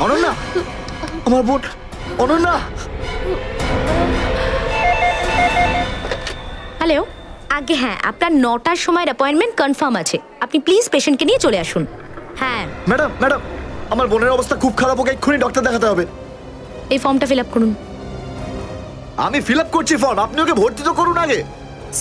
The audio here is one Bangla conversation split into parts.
অনন্যা, আমার বোন অনন্যা। হ্যালো, আগে হ্যাঁ, আপনার 9টার সময় অ্যাপয়েন্টমেন্ট কনফার্ম আছে। আপনি প্লিজ পেশেন্টকে নিয়ে চলে আসুন। হ্যাঁ, ম্যাডাম ম্যাডাম, আমার বোনের অবস্থা খুব খারাপ, ওকে এক্ষুনি ডক্টর দেখাতে হবে। এই ফর্মটা ফিল আপ করুন। আমি ফিল আপ করছি ফর্ম, আপনি ওকে ভর্তি তো করুন আগে।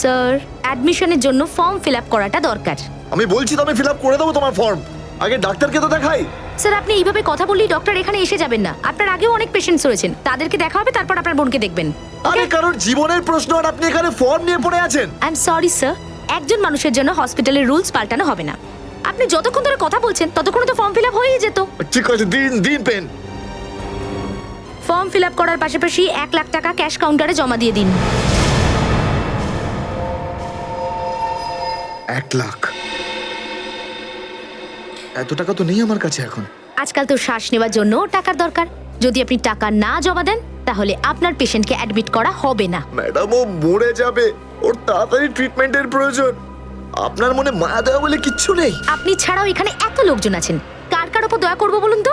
স্যার, অ্যাডমিশনের জন্য ফর্ম ফিল আপ করাটা দরকার। আমি বলছি তো আমি ফিল আপ করে দেবো তোমার ফর্ম, আগে ডাক্তারকে তো দেখাই। স্যার, আপনি এইভাবে কথা বললেই ডক্টর এখানে এসে যাবেন না। আপনার আগেও অনেক পেশেন্টস রয়েছেন, তাদেরকে দেখা হবে, তারপর আপনার বোনকে দেখবেন। আরে কারোর জীবনের প্রশ্ন আর আপনি এখানে ফর্ম নিয়ে পড়ে আছেন। আই এম সরি স্যার, একজন মানুষের জন্য হসপিটালের রুলস পাল্টানো হবে না। আপনি যতক্ষণ ধরে কথা বলছেন ততক্ষণ তো ফর্ম ফিল আপ হয়েই যেত। ঠিক আছে, দিন দিন পেন। ফর্ম ফিল আপ করার পাশাপাশি 1 লাখ টাকা ক্যাশ কাউন্টারে জমা দিয়ে দিন। 1 লাখ? এত টাকা তো নেই আমার কাছে এখন। আজকাল তো শ্বাস নেওয়ার জন্য টাকার দরকার। যদি আপনি টাকা না জমা দেন তাহলে আপনার পেশেন্টকে অ্যাডমিট করা হবে না। ম্যাডাম, ও মরে যাবে, ওর তাড়াতাড়ি ট্রিটমেন্টের প্রয়োজন। আপনার মনে মায়া দেওয়া বলে কিচ্ছু নেই? আপনি ছাড়াও এখানে এত লোকজন আছেন, কার কার উপর দয়া করবো বলুন তো?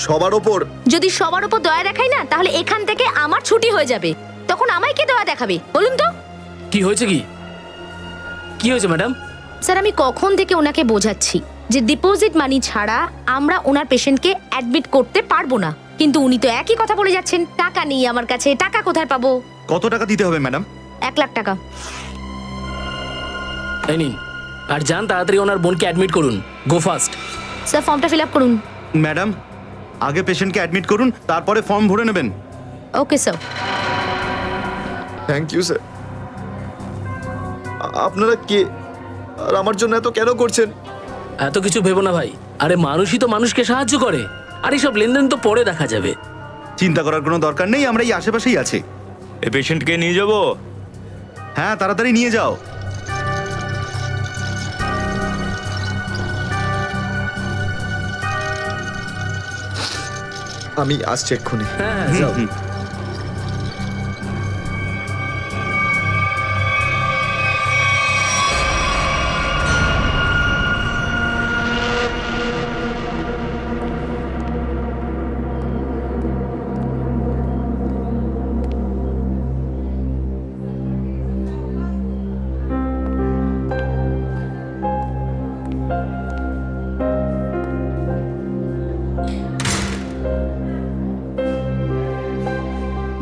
সবার ওপর। যদি সবার উপর দয়া দেখাই না, তাহলে এখান থেকে আমার ছুটি হয়ে যাবে। তখন আমায় কে দয়া দেখাবে বলুন তো? কি হয়েছে? কি হয়েছে ম্যাডাম? স্যার, আমি কখন থেকে ওনাকে বোঝাচ্ছি যে ডিপোজিট মানি ছাড়া আমরা ওনার পেশেন্টকে অ্যাডমিট করতে পারবো না, কিন্তু উনি তো একই কথা বলে যাচ্ছেন। টাকা নেই আমার কাছে, টাকা কোথায় পাবো? কত টাকা দিতে হবে ম্যাডাম? 1 লাখ টাকা। এই নিন, আর যান তাড়াতাড়ি ওনার বোনকে অ্যাডমিট করুন। Go fast. স্যার, ফর্মটা ফিল আপ করুন। ম্যাডাম, আগে পেশেন্টকে অ্যাডমিট করুন, তারপরে ফর্ম ভরে নেবেন। Okay sir. Thank you sir. আপনারা কে আর আমার জন্য এত কেন করছেন? এত কিছু ভেবো না ভাই, আরে মানুষই তো মানুষকে সাহায্য করে, আর এইসব লেনদেন তো পরে দেখা যাবে। চিন্তা করার কোনো দরকার নেই, আমরা এই আশেপাশেই আছি। এই পেশেন্টকে নিয়ে যাব? হ্যাঁ, তাড়াতাড়ি নিয়ে যাও। আমি আসছি এক্ষুনি। হ্যাঁ, যাও।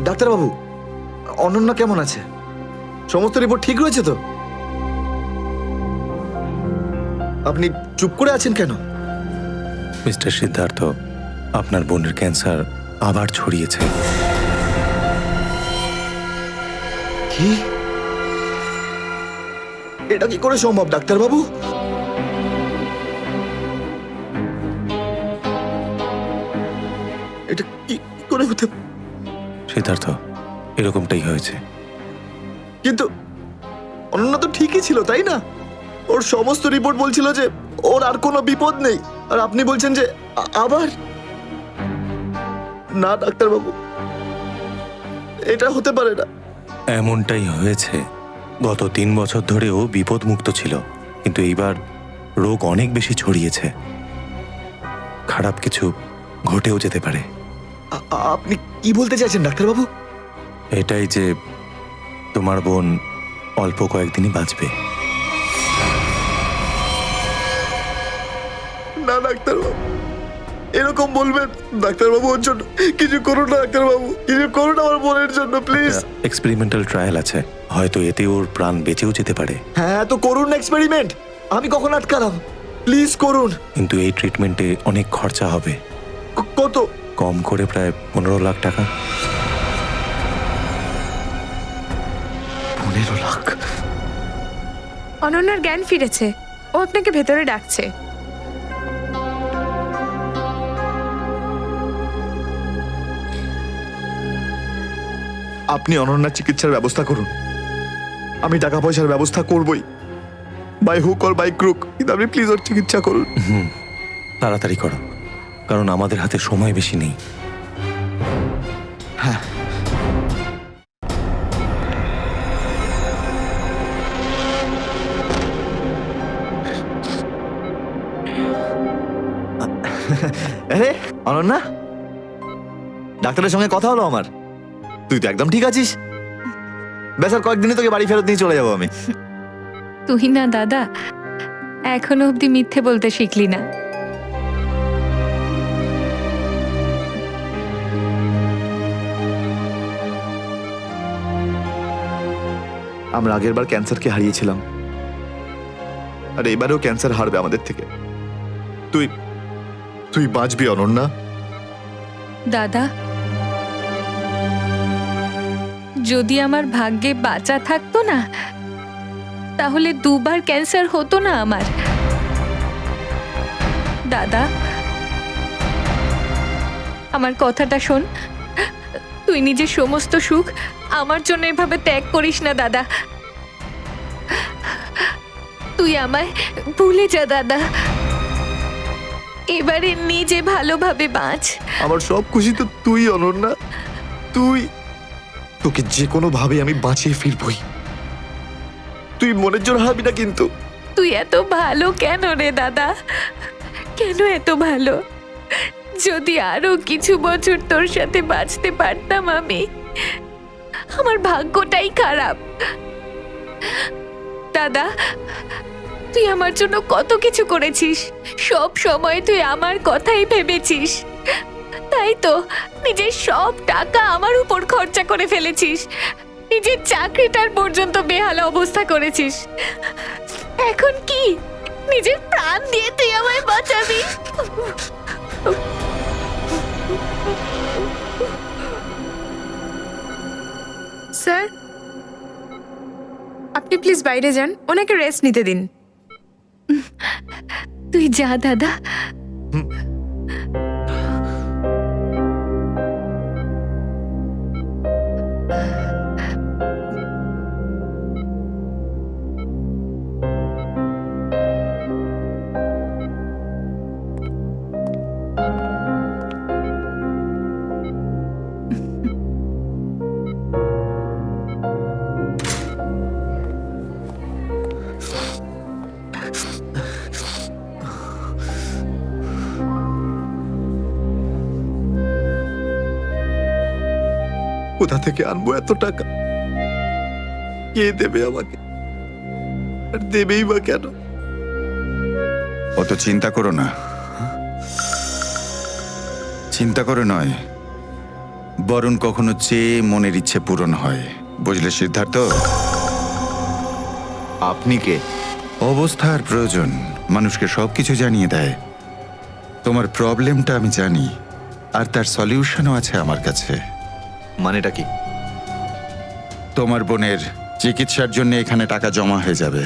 ডাক্তারবাবু, অনন্যা কেমন আছে? সমস্ত রিপোর্ট ঠিক রয়েছে তো? আপনি চুপ করে আছেন কেন? মিস্টার সিদ্ধার্থ, আপনার বোনের ক্যান্সার আবার ছড়িয়েছে। কি? এটা কি করে সম্ভব ডাক্তারবাবু? এটা কি করে হতে? সিদ্ধার্থ, এরকমটাই হয়েছে। কিন্তু অনন্যা তো ঠিকই ছিল, তাই না? ওর সমস্ত রিপোর্ট বলছিল যে ওর আর কোনো বিপদ নেই, আর আপনি বলছেন যে আবার? না ডাক্তারবাবু, এটা হতে পারে না। এমনটাই হয়েছে। গত 3 বছর ধরেও বিপদমুক্ত ছিল, কিন্তু এইবার রোগ অনেক বেশি ছড়িয়েছে। খারাপ কিছু ঘটেও যেতে পারে। আপনি কি বলতে চাইছেন ডাক্তারবাবু? এটাই যে তোমার বোন অল্প কয়েকদিনই বাঁচবে। না ডাক্তারবাবু, এরকম বলবেন? ডাক্তারবাবু, ওর জন্য কিছু করুন না ডাক্তারবাবু, কিছু করুন আমার বোনের জন্য প্লিজ। এক্সপেরিমেন্টাল ট্রায়াল আছে, হয়তো এতে ওর প্রাণ বেঁচেও যেতে পারে। হ্যাঁ, তো করুন এক্সপেরিমেন্ট, আমি কখন আটকালাম? প্লিজ করুন। কিন্তু এই ট্রিটমেন্টে অনেক খরচা হবে। কত? কম করে প্রায় 15 লাখ টাকা। 15 লাখ? অনন্যার জ্ঞান ফিরেছে, ও আপনাকে ভেতরে ডাকছে। আপনি অনন্যার চিকিৎসার ব্যবস্থা করুন, আমি টাকা পয়সার ব্যবস্থা করবই, by hook or by crook, কিন্তু আপনি প্লিজ ওর চিকিৎসা করুন। তাড়াতাড়ি করো, কারণ আমাদের হাতে সময় বেশি নেই। হ্যাঁ। আরে অনন্যা, ডাক্তারের সঙ্গে কথা হলো আমার। তুই তো একদম ঠিক আছিস। ব্যাস আর কয়েকদিনে তোকে বাড়ি ফেরত নিয়ে চলে যাবো আমি। তুই না দাদা এখনো অব্দি মিথ্যে বলতে শিখলি না। আমরা আগের বার ক্যান্সারকে হারিয়েছিলাম, আর এবারেও ক্যান্সার হারবে আমাদের থেকে। তুই তুই বাঁচবি অনন্যা। দাদা যদি আমার ভাগ্যে বাঁচা থাকতো না তাহলে দুবার ক্যান্সার হতো না আমার। দাদা আমার কথাটা শোন, তুই নিজের সমস্ত সুখ আমার জন্য এভাবে ত্যাগ করিস না দাদা। তুই আমায় ভুলে যা দাদা, এবারে নিজে ভালোভাবে বাঁচ। আমার সব খুশি তো তুই অনন্যা। তুই, তোকে যে কোনো ভাবে আমি বাঁচিয়ে ফিরবই। তুই মনের জোর হারাবি না কিন্তু। তুই এত ভালো কেন রে দাদা, কেন এত ভালো? যদি আরো কিছু বছর তোর সাথে বাঁচতে পারতাম আমি। আমার ভাগ্যটাই খারাপ। দাদা তুই আমার জন্য কত কিছু করেছিস, সব সময় তুই আমার কথাই ভেবেছিস। তাই তো নিজের সব টাকা আমার উপর খরচা করে ফেলেছিস, নিজের চাকরিটার পর্যন্ত বেহাল অবস্থা করেছিস। এখন কি নিজের প্রাণ দিয়ে তুই আমায় বাঁচাবি? স্যার আপনি প্লিজ বাইরে যান, ওনাকে রেস্ট নিতে দিন। তুই যা দাদা। কোথা থেকে আনবো এত টাকা? কে দেবে আমাকে? আর দেবেই বা কেন? অত চিন্তা করো না। চিন্তা করে নয়, বরং কখনো চেয়ে মনের ইচ্ছে পূরণ হয়। বুঝলে সিদ্ধার্থ? আপনি কে? অবস্থার প্রয়োজন মানুষকে সবকিছু জানিয়ে দেয়। তোমার প্রবলেমটা আমি জানি, আর তার সলিউশনও আছে আমার কাছে। মানেটা কি? তোমার বোনের চিকিৎসার জন্য এখানে টাকা জমা হয়ে যাবে,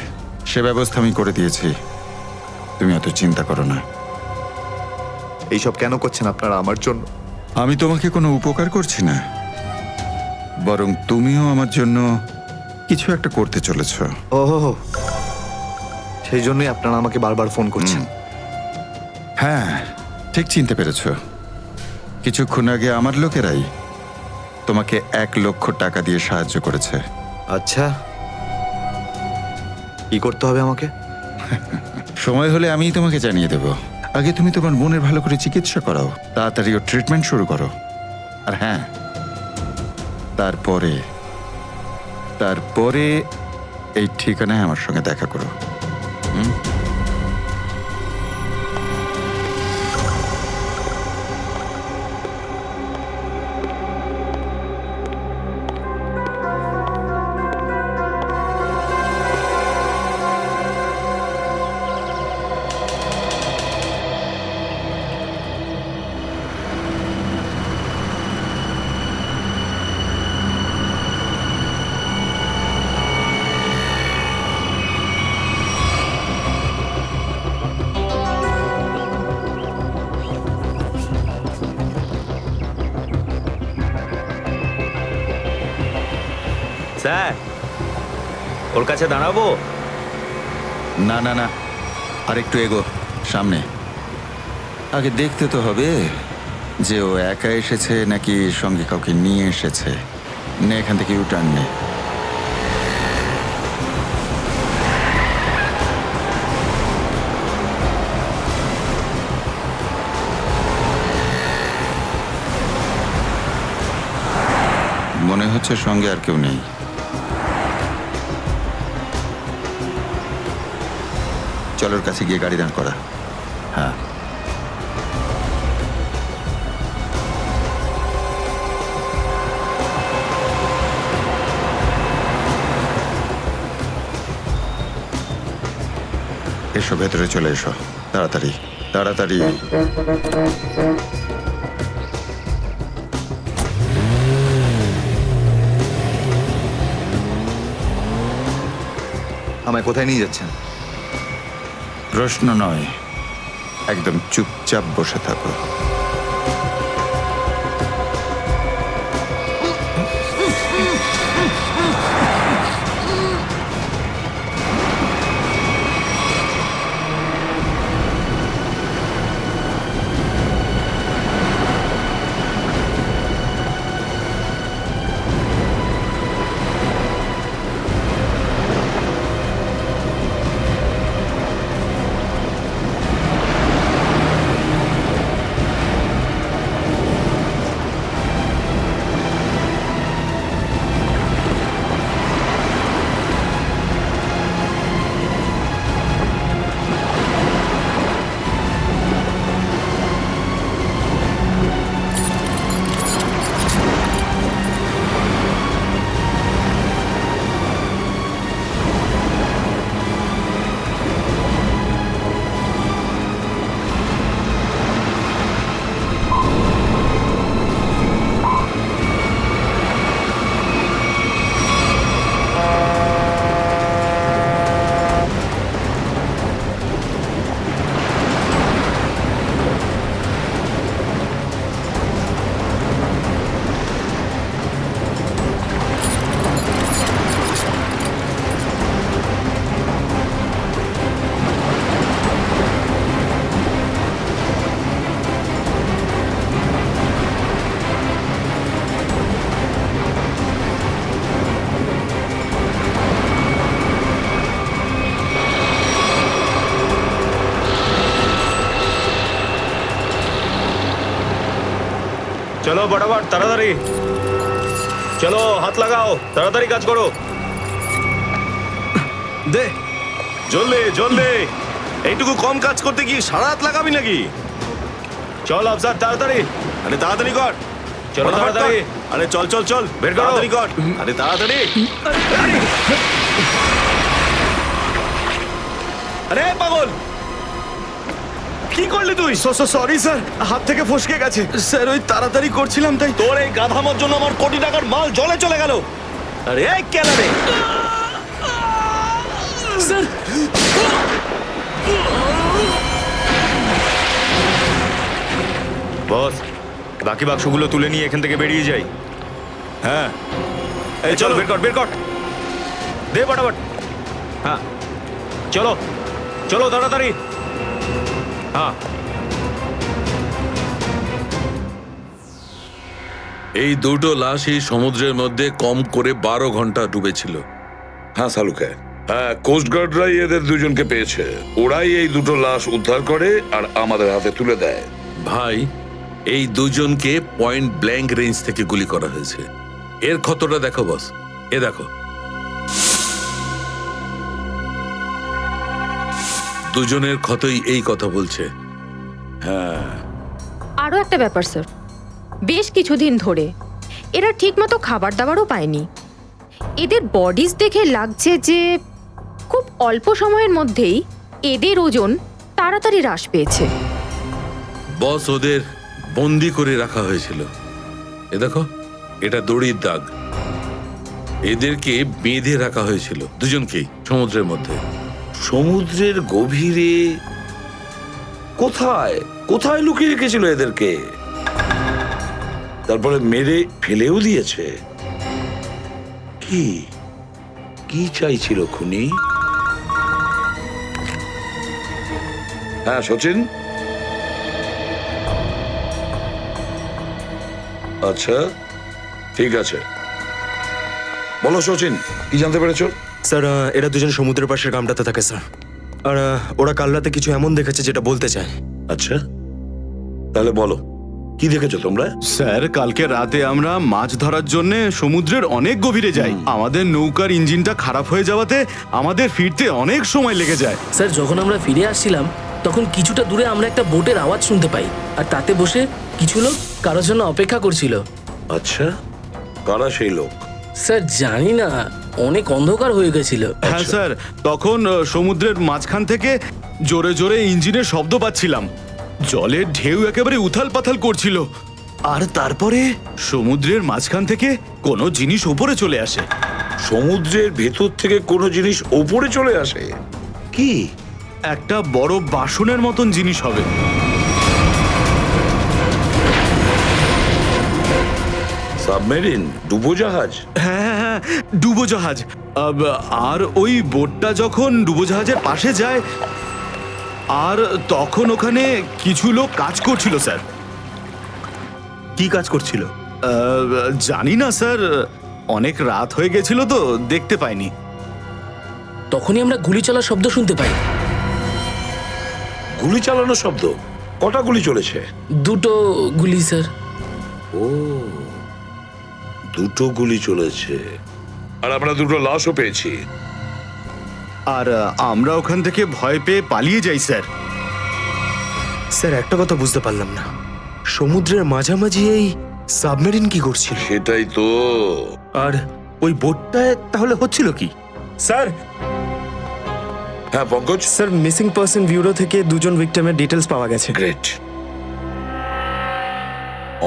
সে ব্যবস্থা আমি করে দিয়েছি। তুমি অত চিন্তা করো না। এইসব কেন করছেন আপনারা আমার জন্য? আমি তোমাকে কোনো উপকার করছি না, বরং তুমিও আমার জন্য কিছু একটা করতে চলেছ। ওহো, সেই জন্যই আপনারা আমাকে বারবার ফোন করছেন। হ্যাঁ, ঠিক চিনতে পেরেছ। কিছুক্ষণ আগে আমার লোকেরাই তোমাকে 1 লক্ষ টাকা দিয়ে সাহায্য করেছে। আচ্ছা, কি করতে হবে আমাকে? সময় হলে আমিই তোমাকে জানিয়ে দেব। আগে তুমি তোমার বোনের ভালো করে চিকিৎসা করাও, তাড়াতাড়ি ওর ট্রিটমেন্ট শুরু করো। আর হ্যাঁ, তারপরে তারপরে এই ঠিকানায় আমার সঙ্গে দেখা করো। স্যার, ওর কাছে দাঁড়াবো? না না না, আর একটু এগো সামনে। আগে দেখতে তো হবে যে ও একা এসেছে নাকি সঙ্গে কাউকে নিয়ে এসেছে। নে, এখান থেকে ইউটার্ন নে। মনে হচ্ছে সঙ্গে আর কেউ নেই। চল ওর কাছে গিয়ে গাড়ি দাঁড় করা। হ্যাঁ, এসো ভেতরে চলে এসো, তাড়াতাড়ি তাড়াতাড়ি। আমায় কোথায় নিয়ে যাচ্ছেন? প্রশ্ন নয়, একদম চুপচাপ বসে থাকো। চলো বড়াবট, তাড়াতাড়ি চলো, হাত লাগাও, তাড়াতাড়ি কাজ করো। দে, জলদি জলদি, এইটুকু কম কাজ করতে কি সারা রাত লাগাবি নাকি? চল আফসার, তাড়াতাড়ি। আরে তাড়াতাড়ি কর। চলো তাড়াতাড়ি। আরে চল চল চল, বের করো। তাড়াতাড়ি কর। আরে তাড়াতাড়ি। আরে পাগল, কি করলি তুই? সরি স্যার, হাত থেকে ফসকে গেছে স্যার, ওই তাড়াতাড়ি করছিলাম তাই। তোর এই গাধামোর জন্য আমার কোটি টাকার মাল জলে চলে গেল। আরে এই কেলারে, স্যার বস, বাকি বাক্সগুলো তুলে নিয়ে এখান থেকে বেরিয়ে যাই। হ্যাঁ, এই চলো, বের কর বের কর, দে ফটাফট। হ্যাঁ চলো চলো তাড়াতাড়ি। হ্যাঁ, এই দুটো লাশই সমুদ্রের মধ্যে কম করে 12 ঘন্টা ডুবেছিল। হ্যাঁ সালুকে, হ্যাঁ কোস্টগার্ডরাই এদের দুজনকে পেয়েছে। ওরাই এই দুটো লাশ উদ্ধার করে আর আমাদের হাতে তুলে দেয়। ভাই, এই দুজনকে পয়েন্ট ব্ল্যাঙ্ক রেঞ্জ থেকে গুলি করা হয়েছে। এর ক্ষতটা দেখো বস, এ দেখো। দুজনের ক্ষতই এই কথা বলছে। হ্যাঁ, আরও একটা ব্যাপার স্যার, বেশ কিছুদিন ধরে এরা ঠিকমতো খাবার দাবারও পায়নি। এদের বডিজ দেখে লাগছে যে খুব অল্প সময়ের মধ্যেই এদের ওজন তাড়াতাড়ি হ্রাস পেয়েছে। বস, ওদের বন্দি করে রাখা হয়েছিল। এ দেখো, এটা দড়ির দাগ। এদেরকে বেঁধে রাখা হয়েছিল দুজনকেই সমুদ্রের মধ্যে। সমুদ্রের গভীরে কোথায় কোথায় লুকিয়ে রেখেছিল এদেরকে? তারপরে মেরে ফেলেও দিয়েছে। কি কি চাইছিল খুনি? হ্যাঁ সচিন, আচ্ছা ঠিক আছে, বলো সচিন, কি জানতে পেরেছো? স্যার, এরা দুজন সমুদ্রের পাশের গ্রামটাতে থাকে স্যার। আর ওরা কাল রাতে কিছু এমন দেখেছে যেটা বলতে চায়। আচ্ছা, তাহলে বলো কি দেখেছো তোমরা? স্যার কালকে রাতে আমরা মাছ ধরার জন্য সমুদ্রের অনেক গভীরে যাই। আমাদের নৌকার ইঞ্জিনটা খারাপ হয়ে যাওয়াতে আমাদের ফিরতে অনেক সময় লেগে যায়। স্যার যখন আমরা ফিরে আসছিলাম তখন কিছুটা দূরে আমরা একটা বোটের আওয়াজ শুনতে পাই, আর তাতে বসে কিছু লোক কারোর জন্য অপেক্ষা করছিল। আচ্ছা, কারা সেই লোক? স্যার জানি না, অনেক অন্ধকার হয়ে গেছিল। হ্যাঁ স্যার, তখন সমুদ্রের মাঝখান থেকে জোরে জোরে ইঞ্জিনের শব্দ পাচ্ছিলাম। জলের ঢেউ একেবারে উথাল পাথাল করছিল, আর তারপরে সমুদ্রের মাঝখান থেকে কোনো জিনিস উপরে চলে আসে। সমুদ্রের ভেতর থেকে কোনো জিনিস ওপরে চলে আসে? কি? একটা বড় বাসনের মতন জিনিস হবে। সাবমেরিন, ডুবোজাহাজ? হ্যাঁ হ্যাঁ, ডুবোজাহাজ। আর ওই বোটটা যখন ডুবোজাহাজের পাশে যায়, আর তখন ওখানে কিছু লোক কাজ করছিল স্যার। কি কাজ করছিল? জানি না স্যার, অনেক রাত হয়ে গেছিল তো দেখতে পাইনি। তখনই আমরা গুলি চলার শব্দ শুনতে পাই। গুলি চালানোর শব্দ? কটা গুলি চলেছে? 2টো গুলি স্যার। ও, 2টো গুলি চলেছে। আর আমরা 2টো লাশও পেয়েছি। আর আমরা ওখান থেকে ভয় পেয়ে পালিয়ে যাই স্যার। স্যার একটা কথা বুঝতে পারলাম না, সমুদ্রের মাঝামাঝি এই সাবমেরিন কি করছিল? সেটাই তো। আর ওই বোটটায় তাহলে হচ্ছিল কি? স্যার, হ্যাঁ Pankaj? Sir missing person bureau থেকে 2জন ভিক্টিমের ডিটেলস পাওয়া গেছে। গ্রেট।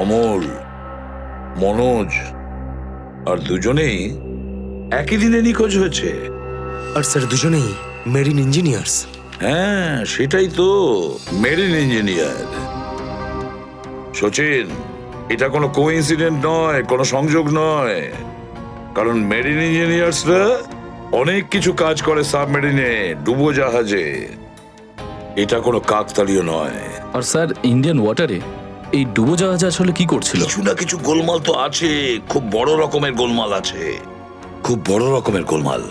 অমল, মনোজ আর দুজনেই একই দিনে নিখোঁজ হয়েছে। আর স্যার দুজনেই মেরিন ইঞ্জিনিয়ার্স। হ্যাঁ সেটাই তো, মেরিন ইঞ্জিনিয়ার। সচিন, এটা কোনো কোইন্সিডেন্ট নয়, কোনো সংযোগ নয়, কারণ মেরিন ইঞ্জিনিয়ার্সরা অনেক কিছু কাজ করে সাবমেরিনে, ডুবোজাহাজে। এটা কোনো কাকতালীয় নয়। আর স্যার ইন্ডিয়ান ওয়াটারে এই ডুবোজাহাজ আসলে কি করছিল? কিছু না কিছু গোলমাল তো আছে, খুব বড় রকমের গোলমাল আছে, খুব বড় রকমের গোলমাল।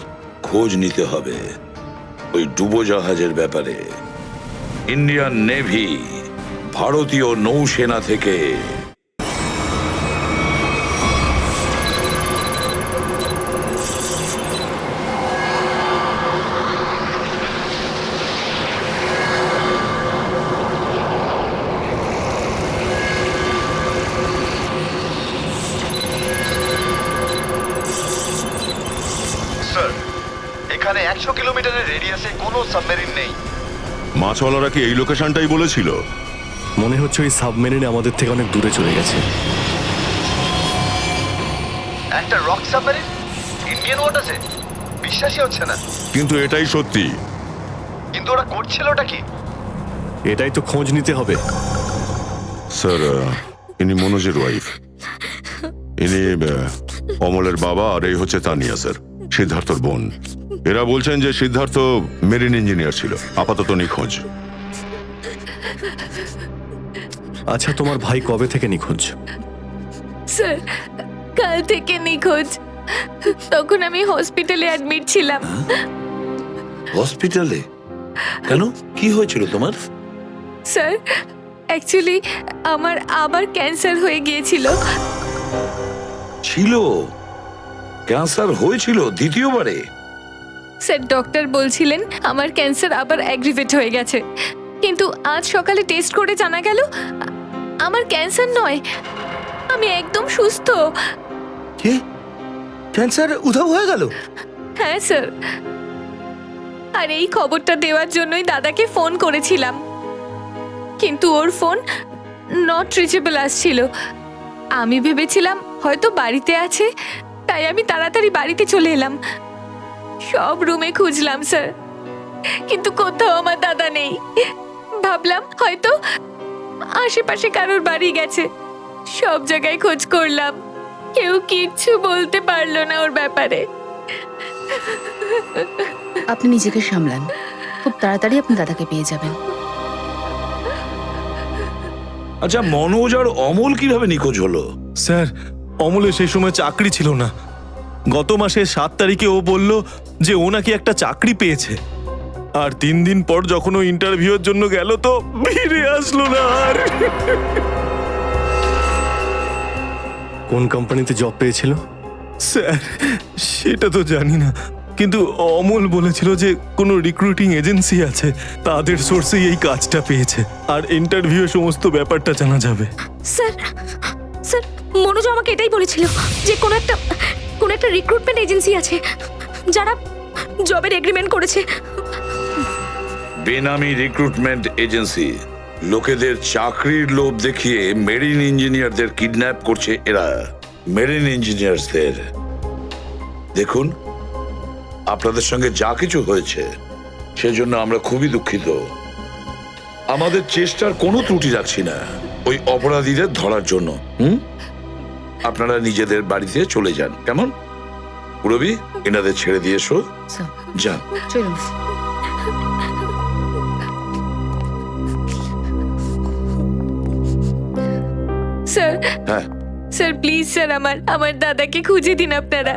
খোঁজ নিতে হবে ওই ডুবোজাহাজের ব্যাপারে। ইন্ডিয়ান নেভি, ভারতীয় নৌসেনা থেকে এখানে 100 কিলোমিটারের রেডিয়াসে কোনো সাবমেরিন নেই। মাছওয়ালারা কি এই লোকেশনটাই বলেছিল? মনে হচ্ছে ওই সাবমেরিন আমাদের থেকে অনেক দূরে চলে গেছে। একটা রক সাবমেরিন ইন্ডিয়ান ওয়াটারে? বিশ্বাসই হচ্ছে না। কিন্তু এটাই সত্যি। কিন্তু ওরা করছিলটা কি? এটাই তো খোঁজ নিতে হবে। স্যার, ইনি মনোজের ওয়াইফ, ইনি অমলের বাবা, আর এই হচ্ছে তানিয়া স্যার, সিদ্ধার্থর বোন। এরা বলছেন যে সিদ্ধার্থ মেরিন ইঞ্জিনিয়ার ছিল, আপাতত নিখোঁজ। আচ্ছা, তোমার ভাই কবে থেকে নিখোঁজ? স্যার কাল থেকে নিখোঁজ। তখন আমি হসপিটালে অ্যাডমিট ছিলাম। হসপিটালে? কেন, কি হয়েছিল তোমার? স্যার অ্যাকচুয়ালি আমার আবার ক্যান্সার হয়ে গিয়েছিল। ছিল? ক্যান্সার হয়েছিল দ্বিতীয়বারে? স্যার ডক্টর বলছিলেন আমার ক্যান্সার আবার অ্যাগ্রিভেট হয়ে গেছে, কিন্তু আজ সকালে টেস্ট করে জানা গেল আমার ক্যান্সার নয়, আমি একদম সুস্থ। কি? ক্যান্সার উধাও হয়ে গেল? হ্যাঁ স্যার, আর এই খবরটা দেওয়ার জন্যই দাদাকে ফোন করেছিলাম, কিন্তু ওর ফোন নট রিচেবল আসছিল। আমি ভেবেছিলাম হয়তো বাড়িতে আছে, তাই আমি তাড়াতাড়ি বাড়িতে চলে এলাম। সব রুমে খুঁজলাম স্যার, কিন্তু কোথাও আমার দাদা নেই। ভাবলাম হয়তো আশেপাশে কারোর বাড়ি গেছে। সব জায়গায় খোঁজ করলাম, কেউ কিচ্ছু বলতে পারলো না ওর ব্যাপারে। আপনি নিজেকে সামলান, খুব তাড়াতাড়ি আপনি দাদাকে পেয়ে যাবেন। আচ্ছা, মনোজ আর অমল কিভাবে নিখোঁজ হলো? স্যার, অমলের সেই সময় চাকরি ছিল না। গত মাসের 7 তারিখে ও বলল যে ও নাকি একটা চাকরি পেয়েছে, আর 3 দিন পর যখন ও ইন্টারভিউর জন্য গেল তো ফিরে আসলো না আর। কোন কোম্পানিতে জব পেয়েছিল? স্যার সেটা তো জানি না, কিন্তু অমল বলেছিল যে কোনো রিক্রুটিং এজেন্সি আছে, তাদের সোর্সেই এই কাজটা পেয়েছে, আর ইন্টারভিউ সমস্ত ব্যাপারটা জানা যাবে। স্যার স্যার মনোজ আমাকে এটাই বলেছিল যে কোনো একটা রিক্রুটমেন্ট এজেন্সি আছে যারা জবের এগ্রিমেন্ট করেছে। বেনামি রিক্রুটমেন্ট এজেন্সি, লোকেদের চাকরির লোভ দেখিয়ে মেরিন ইঞ্জিনিয়ারদের কিডন্যাপ করছে এরা। মেরিন ইঞ্জিনিয়ারদের দেখুন, আপনাদের সঙ্গে যা কিছু হয়েছে সেজন্য আমরা খুবই দুঃখিত। আমাদের চেষ্টার কোনো ত্রুটি রাখছি না ওই অপরাধীদের ধরার জন্য। আপনারা নিজেদের বাড়িতে চলে যান, কেমন? পুরবি, এনাদের ছেড়ে দিয়ে এসো। যান। চলুন। স্যার হ্যাঁ, স্যার প্লিজ স্যার আমার দাদাকে খুঁজে দিন আপনারা।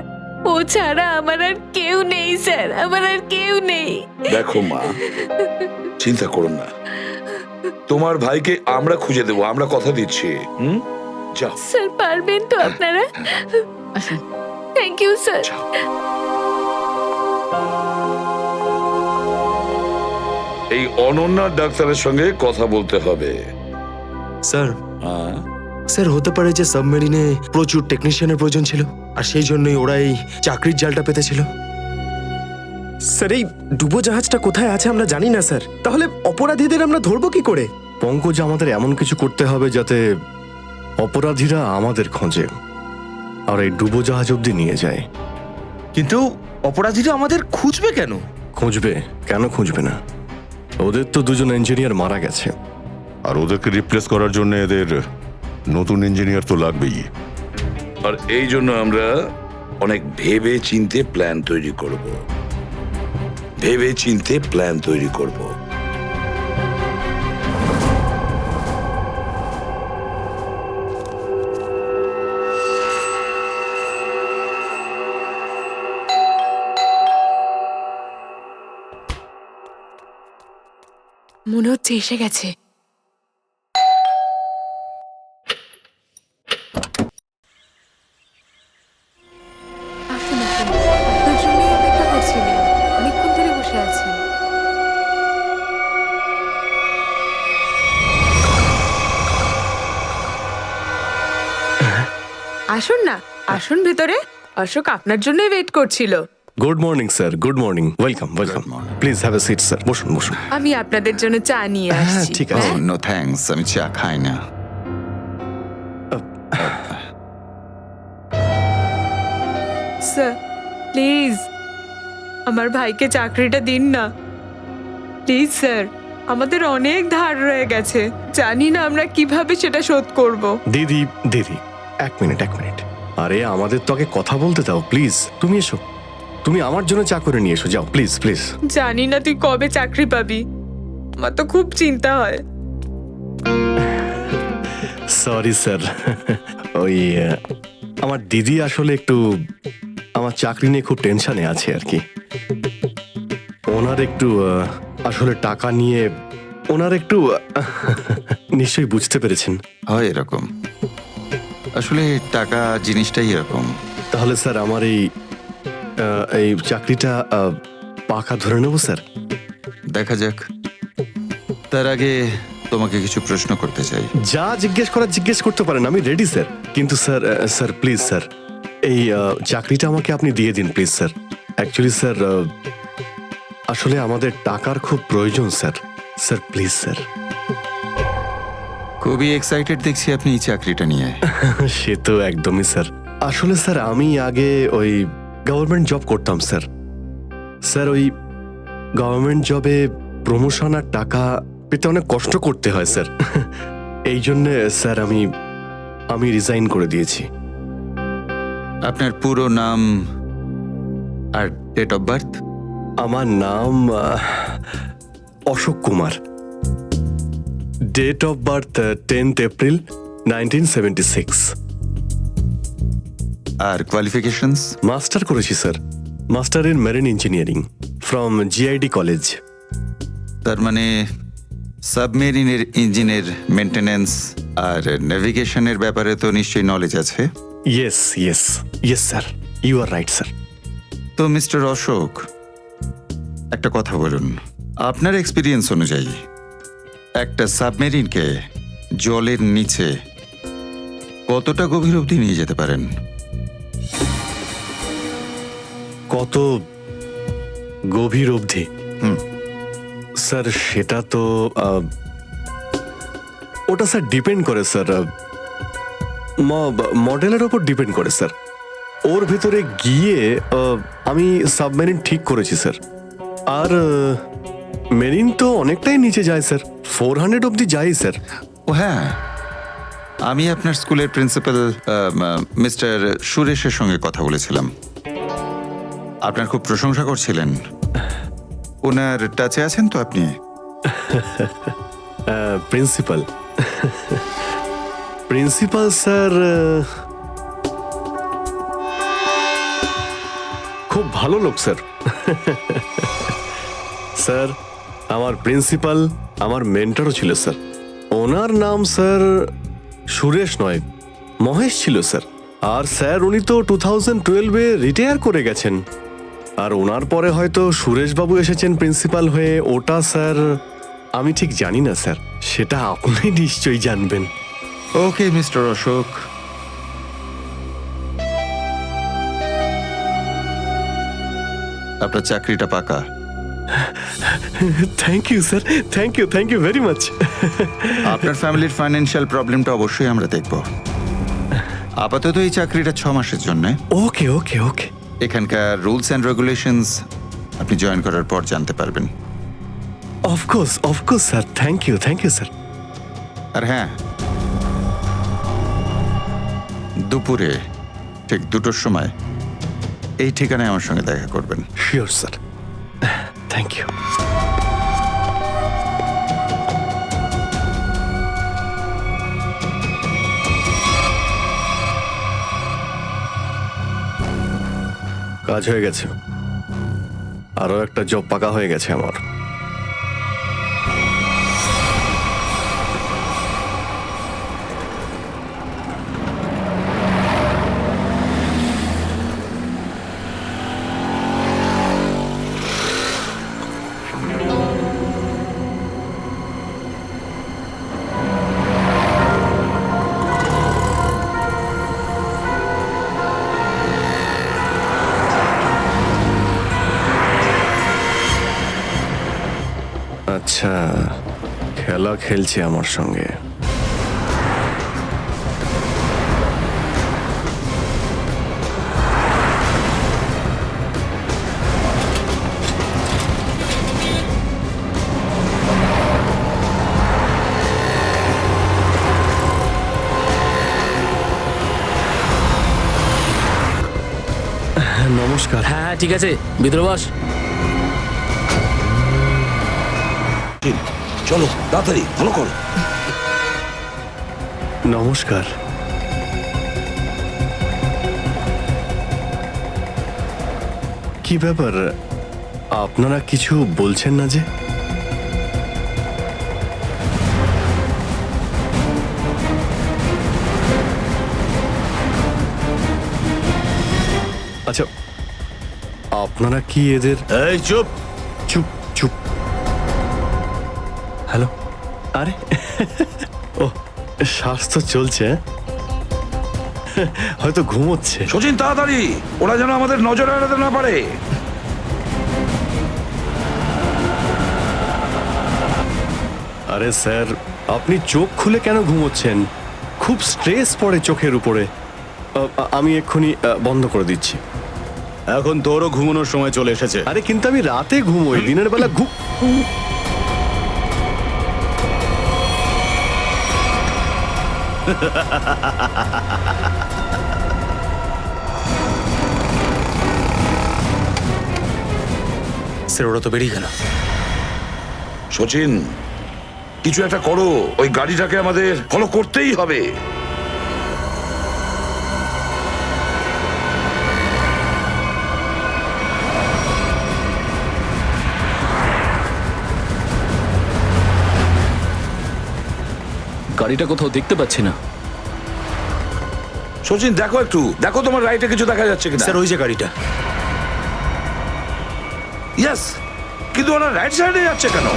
ও ছাড়া আমার আর কেউ নেই স্যার, আমার আর কেউ নেই। দেখো মা, চিন্তা করুন না, তোমার ভাইকে আমরা খুঁজে দেবো, আমরা কথা দিচ্ছি। যাও স্যার, পারবেন তো আপনারা? আসুন। Thank you sir. এই অনন্যা ডাক্তারের সঙ্গে কথা বলতে হবে। স্যার, স্যার হতে পারে যে সাবমেরিনে প্রচুর টেকনিশিয়ানের প্রয়োজন ছিল, আর সেই জন্যই ওরা এই চাকরির জালটা পেতেছিল। স্যার, এই ডুবোজাহাজটা কোথায় আছে আমরা জানি না স্যার, তাহলে অপরাধীদের আমরা ধরবো কি করে? পঙ্কজ, আমাদের এমন কিছু করতে হবে যাতে অপরাধীরা আমাদের খোঁজে আর এই ডুবোজাহাজ অবধি নিয়ে যায়। কিন্তু অপরাধীরা আমাদের খুঁজবে কেন? খুঁজবে কেন? খুঁজবে না? ওদের তো দুজন ইঞ্জিনিয়ার মারা গেছে, আর ওদেরকে রিপ্লেস করার জন্য এদের নতুন ইঞ্জিনিয়ার তো লাগবেই। আর এই জন্য আমরা অনেক ভেবে চিন্তে প্ল্যান তৈরি করব। ভেবে চিন্তে প্ল্যান তৈরি করব। মনে হচ্ছে এসে গেছে। আসুন, আসুন। আপনার জন্যই অপেক্ষা করছিলাম, অনেকক্ষণ ধরে বসে আছেন। আসুন না, আসুন ভেতরে। অশোক আপনার জন্যই ওয়েট করছিল। Good morning sir, good morning. Welcome, welcome. Please have a seat sir. বসুন, বসুন। আমি আপনাদের জন্য চা নিয়ে হ্যাঁ, আসছি। ঠিক আছে। নো থ্যাঙ্কস, আমি চা খাই না। স্যার প্লিজ আমার ভাইকে চাকরিটা দিন না, প্লিজ স্যার। আমাদের অনেক ধার রয়ে গেছে, জানি না আমরা কিভাবে সেটা শোধ করব। দিদি, দিদি, এক মিনিট, এক মিনিট। আরে আমাদের তো আগে কথা বলতে দাও, প্লিজ। তুমি এসো, তুমি আমার জন্য চা করে নিয়ে এসো, যাও প্লিজ, প্লিজ। জানি না তুই কবে চাকরি পাবি, আমার তো খুব চিন্তা হয়। সরি স্যার, ওই আমার দিদি আসলে একটু আমার চাকরি নিয়ে খুব টেনশনে আছে আর কি। ওনার একটু আসলে টাকা নিয়ে ওনার একটু নিশ্চয়ই বুঝতে পেরেছেন। হয় এরকম, আসলে টাকা জিনিসটাই এরকম। তাহলে স্যার আমার এই চাকরিটা পাকা ধরে নেবো স্যার? দেখা যাক, তার আগে তোমাকে কিছু প্রশ্ন করতে চাই। যা জিজ্ঞেস করার জিজ্ঞেস করতে পারেন, আমি রেডি স্যার। কিন্তু স্যার, স্যার প্লিজ স্যার, এই চাকরিটা আমাকে আপনি দিয়ে দিন প্লিজ স্যার। অ্যাকচুয়ালি স্যার, আসলে আমাদের টাকার খুব প্রয়োজন স্যার। Sir please sir. খুবই এক্সাইটেড দেখছি আপনি এই চাকরিটা নিয়ে। সে তো একদমই স্যার। আসলে স্যার আমি আগে ওই গভর্নমেন্ট জব করতাম স্যার। স্যার ওই গভর্নমেন্ট জবে প্রমোশন আর টাকা পেতে অনেক কষ্ট করতে হয় স্যার। এই জন্যে স্যার আমি রিজাইন করে দিয়েছি। আপনার পুরো নাম আর ডেট অফ বার্থ? আমার নাম Ashok Kumar. Date of birth 10th April 1976। আর কোয়ালিফিকেশনস? মাস্টার করেছি sir, master in marine engineering from GID college. তার মানে সাবমেরিনের ইঞ্জিনের মেনটেন্যান্স আর নেভিগেশনের ব্যাপারে তো নিশ্চয়ই নলেজ আছে। Yes yes yes sir, you are right sir. তো মিস্টার অশোক, একটা কথা বলুন, আপনার এক্সপিরিয়েন্স অনুযায়ী একটা সাবমেরিনকে জলের নিচে কতটা গভীর অবধি নিয়ে যেতে পারেন? কত গভীর অবধি? স্যার সেটা তো ওটা স্যার ডিপেন্ড করে স্যার, মডেলের ওপর ডিপেন্ড করে স্যার। ওর ভেতরে গিয়ে আমি সাবমেরিন ঠিক করেছি স্যার। আর মেরিন তো অনেকটাই নিচে যায় স্যার, 400 অবধি যাই স্যার। ও হ্যাঁ, আমি আপনার স্কুলের প্রিন্সিপাল মিস্টার সুরেশের সঙ্গে কথা বলেছিলাম, আপনার খুব প্রশংসা করছিলেন। ওনার টাচে আছেন তো আপনি? প্রিন্সিপাল প্রিন্সিপাল স্যার খুব ভালো লোক স্যার। স্যার আমার প্রিন্সিপাল আমার মেন্টরও ছিল স্যার। ওনার নাম স্যার সুরেশ নয়, মহেশ ছিল স্যার। আর স্যার উনি তো 2012-এ রিটায়ার করে গেছেন। আর ওনার পরে হয়তো সুরেশবাবু এসেছেন প্রিন্সিপাল হয়ে, ওটা স্যার আমি ঠিক জানি না স্যার, সেটা আপনি নিশ্চয়ই জানবেন। ওকে মিস্টার অশোক, আপনার চাকরিটা পাকা। Thank you sir, thank you very much. আপনার ফ্যামিলির ফাইন্যান্সিয়াল প্রবলেমটা অবশ্যই আমরা দেখব। আপাতত এই চাকরিটা 6 মাসের জন্য। ওকে ওকে ওকে। এখানকার রুলস অ্যান্ড রেগুলেশনস আপনি জয়েন করার পর জানতে পারবেন। Of course sir, thank you sir. আর হ্যাঁ, দুপুরে ঠিক 2টোর সময় এই ঠিকানায় আমার সঙ্গে দেখা করবেন। Sure sir, thank you. কাজ হয়ে গেছে, আরো একটা জব পাকা হয়ে গেছে আমার। আচ্ছা, খেলা খেলছে আমার সঙ্গে। নমস্কার। হ্যাঁ ঠিক আছে, ভিতরে বস। চলো তাড়াতাড়ি, ভালো করো। নমস্কার। কি ব্যাপার, আপনারা কিছু বলছেন না যে? আচ্ছা, আপনারা কি এদের... এই চুপ চুপ চুপ। হ্যালো, আরে ও শ্বাস তো চলছে, হয়তো ঘুমোচ্ছে। সচিন তাড়াতাড়ি, ওরা যেন আমাদের নজরে এড়াতে না পারে। আরে স্যার, আপনি চোখ খুলে কেন ঘুমোচ্ছেন? খুব স্ট্রেস পড়ে চোখের উপরে। আমি এক্ষুনি বন্ধ করে দিচ্ছি। এখন তোরও ঘুমানোর সময় চলে এসেছে। আরে কিন্তু আমি রাতে ঘুমোই, দিনের বেলা স্যার ওরা তো বেরিয়ে গেল। সচিন, কিছু একটা করো, ওই গাড়িটাকে আমাদের ফলো করতেই হবে। গাড়িটা কোথাও দেখতে পাচ্ছি না। সচিন দেখো একটু, দেখো তোমার রাইটে কিছু দেখা যাচ্ছে কিনা। স্যার ওই যে গাড়িটা। ইয়েস, কিন্তু ওরা রাইট সাইডে যাচ্ছে কেন?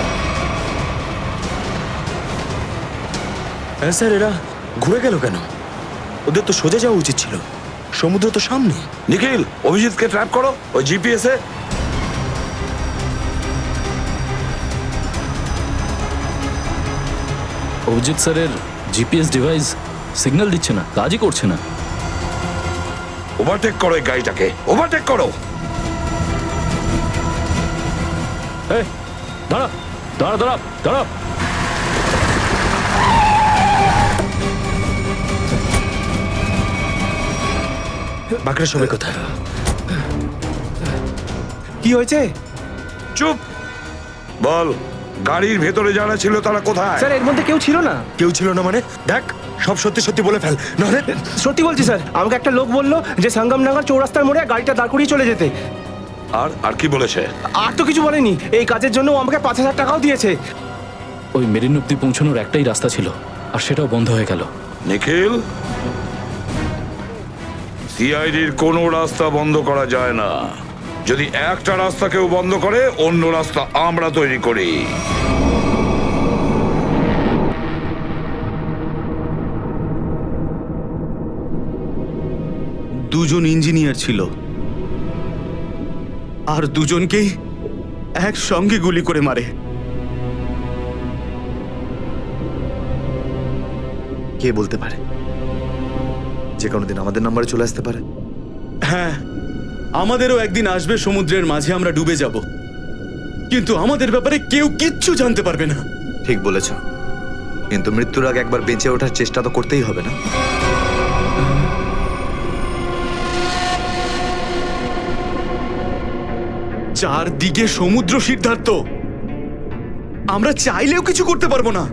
হ্যাঁ স্যার, এরা ঘুরে গেল কেন? ওদের তো সোজা যাওয়া উচিত ছিল, সমুদ্র তো সামনে। নিখিল, অভিজিৎকে ট্র্যাপ করো ওই জিপিএস এ। অভিজিৎ স্যারের জিপিএস ডিভাইস সিগন্যাল দিচ্ছে না, কাজই করছে না। ওভারটেক করো এই গাড়িটাকে, ওভারটেক করো। এই দাঁড়া দাঁড়া দাঁড়া দাঁড়া। বাকিরা সবাই কোথায়? কি হয়েছে? চুপ বল, গাড়ির ভেতরে যারা ছিল তারা কোথায়? স্যার এর মধ্যে কেউ ছিল না। কেউ ছিল না মানে? দেখ, সব সত্যি সত্যি বলে ফেল, নাহলে। সত্যি বলছি স্যার, আমাকে একটা লোক বললো যে সঙ্গমনগর চৌরাস্তার মোড়ে গাড়িটা দাঁড় করিয়ে চলে যেতে। আর কি বলেছে? আর তো কিছু বলেনি, এই কাজের জন্য ও আমাকে 5,000 টাকাও দিয়েছে। ওই মেরিন অব্দি পৌঁছানোর একটাই রাস্তা ছিল, আর সেটাও বন্ধ হয়ে গেল। নিখিল, সিআইডির কোনো রাস্তা বন্ধ করা যায় না। যদি একটা রাস্তা কেউ বন্ধ করে, অন্য রাস্তা আমরা তৈরি করি। দুজন ইঞ্জিনিয়ার ছিল, আর দুজনকেই একসঙ্গে গুলি করে মারে। কে বলতে পারে যে কোনো দিন আমাদের নাম্বারে চলে আসতে পারে? হ্যাঁ, আমাদেরও একদিন আসবে, সমুদ্রের মাঝে আমরা ডুবে যাব, কিন্তু আমাদের ব্যাপারে কেউ কিচ্ছু জানতে পারবে না। ঠিক বলেছ, কিন্তু মৃত্যুর আগে একবার বেঁচে ওঠার চেষ্টা তো করতেই হবে না? চারদিকে সমুদ্র, সিদ্ধার্থ, আমরা চাইলেও কিছু করতে পারবো না।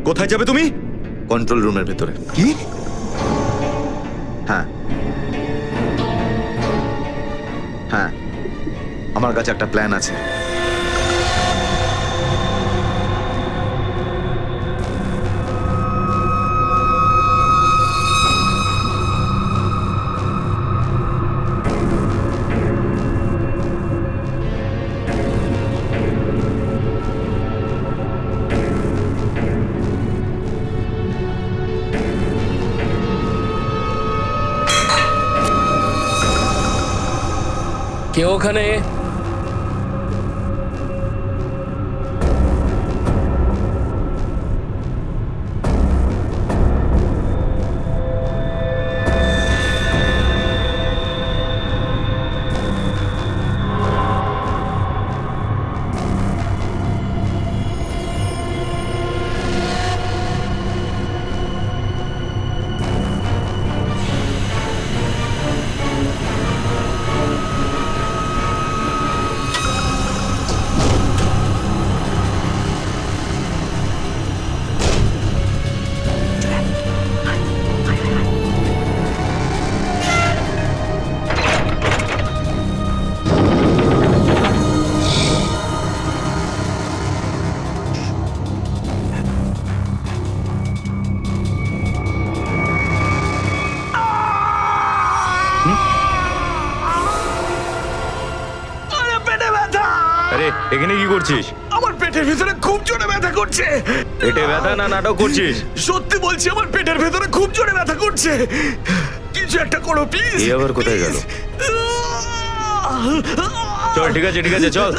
কোথায় যাবে তুমি? কন্ট্রোল রুমের ভেতরে। কি? হ্যাঁ হ্যাঁ, আমার কাছে একটা প্ল্যান আছে। কেউ ওখানে? আরে এখানে কি করছিস? আমার পেটের ভিতরে খুব জোরে ব্যথা করছে। পেটে ব্যথা না নাটক করছিস? সত্যি বলছি, আমার পেটের ভেতরে খুব জোরে ব্যথা করছে। কিছু একটা করো প্লিজ। এই আবার কোথায় গেল? চল, ঠিক আছে ঠিক আছে, চল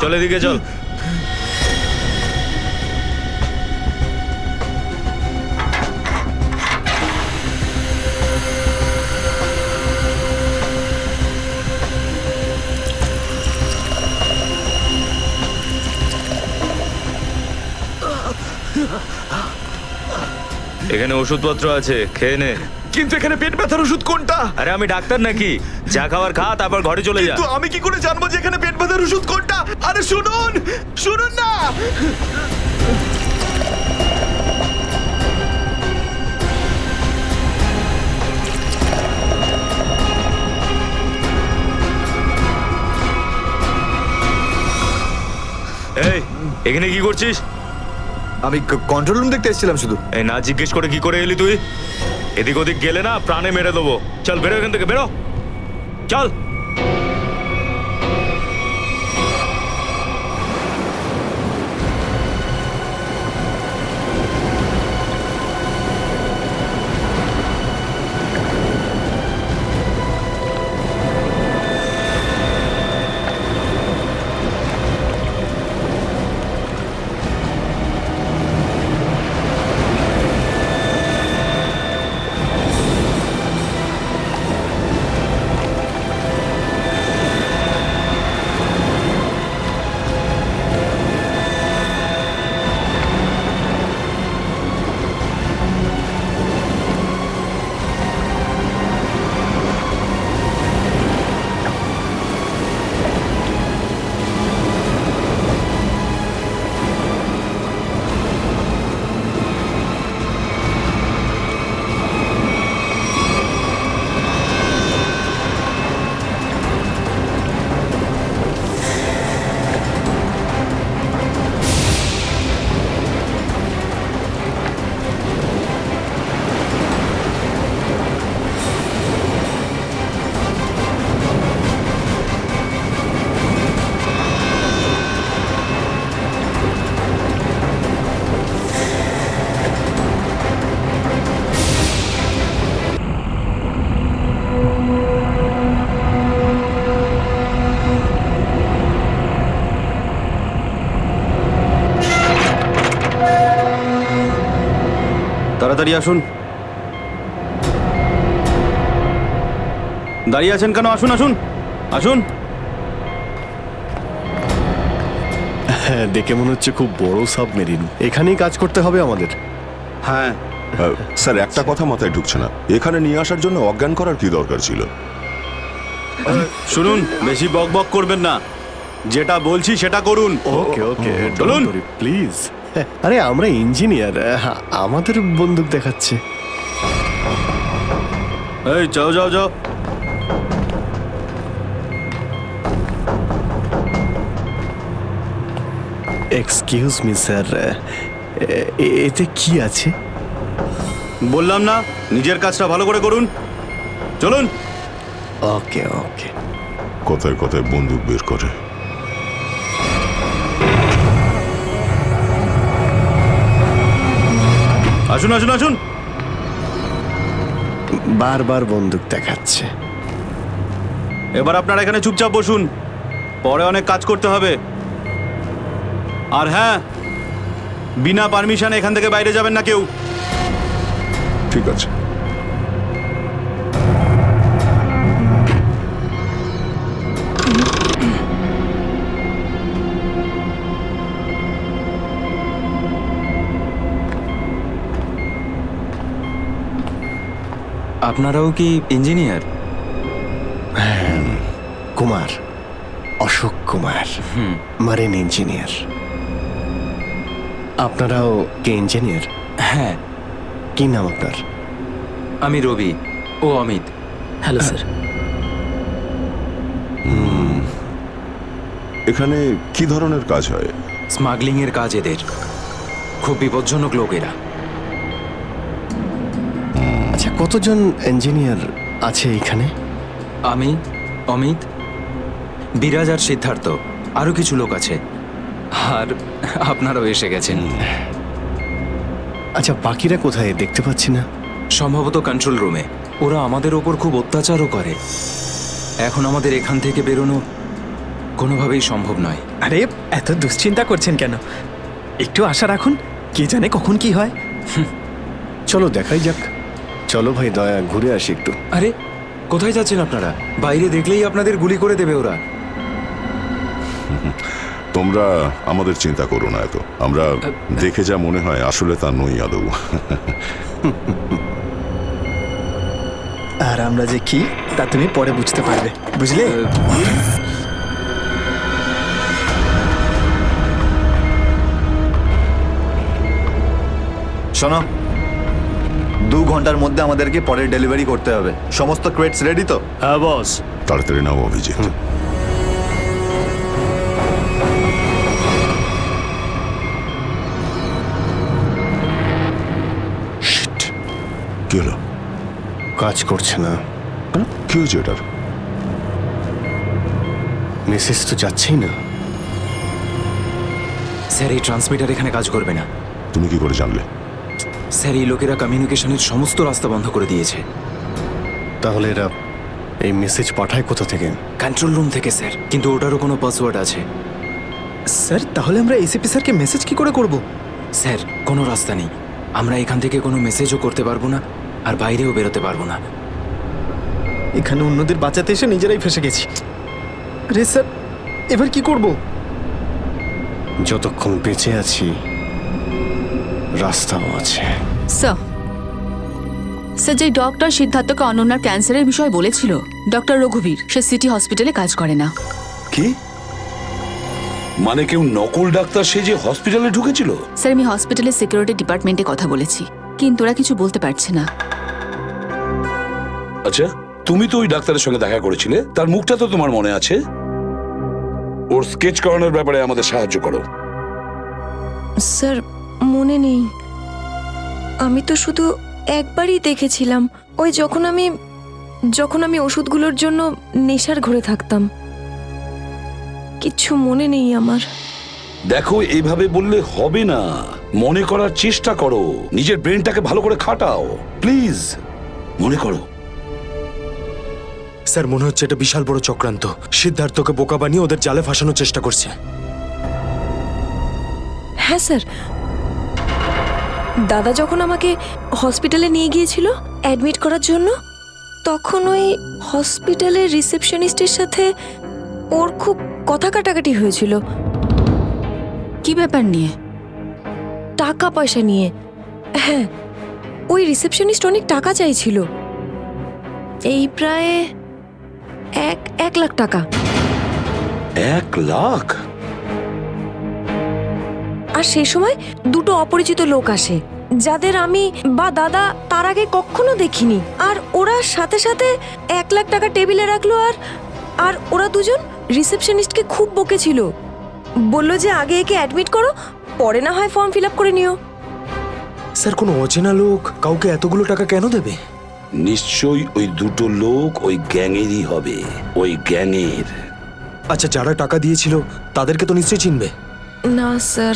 চল, এদিকে চল। এখানে ওষুধপত্র আছে, খেয়ে নে। কিন্তু এখানে পেট ব্যথার ওষুধ কোনটা? আরে আমি ডাক্তার নাকি? যা খাবার খা, তারপর ঘরে চলে যা। কিন্তু আমি কি করে জানবো যে এখানে পেট ব্যথার ওষুধ কোনটা? আরে শুনুন, শুনুন না। এই এখানে কি করছিস? আমি কন্ট্রোল রুম দেখতে এসেছিলাম শুধু। এই না জিজ্ঞেস করে কি করে এলি তুই? এদিক ওদিক গেলে না প্রাণে মেরে দেবো। চল বেরো এখান থেকে, বেরো, চল। তাড়াতাড়ি আসুন। দাঁড়িয়ে আছেন কেন? আসুন আসুন আসুন। হ্যাঁ, দেখে মনে হচ্ছে খুব বড় সাবমেরিন। এখানেই কাজ করতে হবে আমাদের। হ্যাঁ স্যার, একটা কথা মাথায় ঢুকছে না, এখানে নিয়ে আসার জন্য অজ্ঞান করার কি দরকার ছিল? শুনুন, বেশি বক বক করবেন না, যেটা বলছি সেটা করুন। ওকে ওকে, চলুন প্লিজ। আরে আমরা ইঞ্জিনিয়ার, আমাদের বন্দুক দেখাচ্ছে। এই যাও যাও যাও। এক্সকিউজ মি স্যার, এতে কি আছে? বললাম না, নিজের কাজটা ভালো করে করুন। চলুন। ওকে ওকে। কথায় কথায় বন্দুক বের করে। আসুন আসুন আসুন। বারবার বন্দুক দেখাচ্ছে। এবার আপনারা এখানে চুপচাপ বসুন, পরে অনেক কাজ করতে হবে। আর হ্যাঁ, বিনা পারমিশনে এখান থেকে বাইরে যাবেন না কেউ। ঠিক আছে। আপনারাও কি engineer? Kumar, Ashok Kumar, marine engineer. আপনারাও কি ইঞ্জিনিয়ার? হ্যাঁ। কি নাম আপনার? আমি রবি, ও অমিত। Hello sir. এখানে কি ধরনের কাজ হয়? স্মাগলিং এর কাজ এদের। খুব বিপজ্জনক লোক এরা। আচ্ছা, কতজন ইঞ্জিনিয়ার আছে এখানে? আমি, অমিত, বিরাজ আর সিদ্ধার্থ, আরো কিছু লোক আছে। আর আপনারাও এসে গেছেন। আচ্ছা, বাকিরা কোথায় দেখতে পাচ্ছি না? সম্ভবত কন্ট্রোল রুমে। ওরা আমাদের ওপর খুব অত্যাচারও করে। এখন আমাদের এখান থেকে বেরোনো কোনোভাবেই সম্ভব নয়। আরে এত দুশ্চিন্তা করছেন কেন? একটু আশা রাখুন, কে জানে কখন কি হয়। চলো দেখাই যাক। চলো ভাই, দয়া ঘুরে আসি একটু। আরে কোথায় যাচ্ছেন আপনারা? বাইরে দেখলেই আপনাদের গুলি করে দেবে ওরা। তোমরা আমাদের চিন্তা করো না এত। আমরা দেখে যা মনে হয় আসলে তা নই আদৌ। আর আমরা যে কি তা তুমি পরে বুঝতে পারবে, বুঝলে? শোনো, 2 ঘন্টার মধ্যে আমাদেরকে পরের ডেলিভারি করতে হবে। সমস্ত ক্রেটস রেডি তো? হ্যাঁ বস। তাড়াতাড়ি নাও অভিজিৎ। কি হলো? কাজ করছে না। কি হয়েছে এটার? মেসেজ তো যাচ্ছেই না। স্যার এই ট্রান্সমিটার এখানে কাজ করবে না। তুমি কি করে জানলে? স্যার এই লোকেরা কমিউনিকেশনের সমস্ত রাস্তা বন্ধ করে দিয়েছে। তাহলে এরা এই মেসেজ পাঠায় কোথা থেকে? কন্ট্রোল রুম থেকে স্যার, কিন্তু ওটারও কোনো পাসওয়ার্ড আছে। স্যার তাহলে আমরা এসিপি স্যারকে মেসেজ কি করে করব? স্যার কোনো রাস্তা নেই। আমরা এখান থেকে কোনো মেসেজও করতে পারবো না, আর বাইরেও বেরোতে পারবো না। এখানে অন্যদের বাঁচাতে এসে নিজেরাই ফেসে গেছি। আরে স্যার এবার কি করব? যতক্ষণ বেঁচে আছি রাস্তাও আছে। স্যার স্যার যে ডক্টর সিদ্ধার্থকে অনন্যার ক্যান্সারের বিষয় বলেছিল, ডক্টর রঘুবীর, সে সিটি হসপিটালে কাজ করে না। কি মানে কেউ নকল ডাক্তার সেজে হসপিটালে ঢুকেছিল? স্যার আমি হসপিটালের সিকিউরিটি ডিপার্টমেন্টে কথা বলেছি, কিন্তু ওরা কিছু বলতে পারছে না। আচ্ছা, তুমি তো ওই ডাক্তারের সঙ্গে দেখা করেছিলে, তার মুখটা তো তোমার মনে আছে। ওর স্কেচ করানোর ব্যাপারে আমাদের সাহায্য করো। স্যার মনে নেই, আমি তো শুধু একবারই দেখেছিলাম, ওই যখন আমি ওষুধগুলোর জন্য নেশার ঘরে থাকতাম। কিচ্ছু মনে নেই আমার। দেখো, এইভাবে বললে হবে না, মনে করার চেষ্টা করো, নিজের ব্রেনটাকে ভালো করে খাটাও প্লিজ, মনে করো। স্যার মনে হচ্ছে এটা বিশাল বড় চক্রান্ত। সিদ্ধার্থকে বোকা বানিয়ে ওদের জালে ফাঁসানোর চেষ্টা করছে। হ্যাঁ স্যার, দাদা যখন আমাকে হসপিটালে নিয়ে গিয়েছিল অ্যাডমিট করার জন্য, তখন ওই হসপিটালের রিসেপশনিস্টের সাথে ওর খুব কথা কাটাকাটি হয়েছিল। কি ব্যাপার নিয়ে? টাকা পয়সা নিয়ে। হ্যাঁ, ওই রিসেপশনিস্ট অনেক টাকা চাইছিল, এই প্রায় 1 লাখ টাকা। 1 লাখ? আর সেই সময় দুটো অপরিচিত লোক আসে, যাদের আমি বা দাদা তার আগে কখনো দেখিনি। আর ওরা সাথে সাথে 1 লাখ টাকা টেবিলে রাখলো। আর ওরা দুজন রিসেপশনিস্টকে খুব বকেছিল, বললো যে আগে একে অ্যাডমিট করো, পরে না হয় ফর্ম ফিল আপ করে নিও। স্যার কোনো অচেনা লোক কাউকে এতগুলো টাকা কেন দেবে? নিশ্চয়ই ওই দুটো লোক ওই গ্যাংয়েরই হবে, ওই গ্যাংয়ের। আচ্ছা, যারা টাকা দিয়েছিল তাদেরকে তো নিশ্চয়ই চিনবে। না স্যার।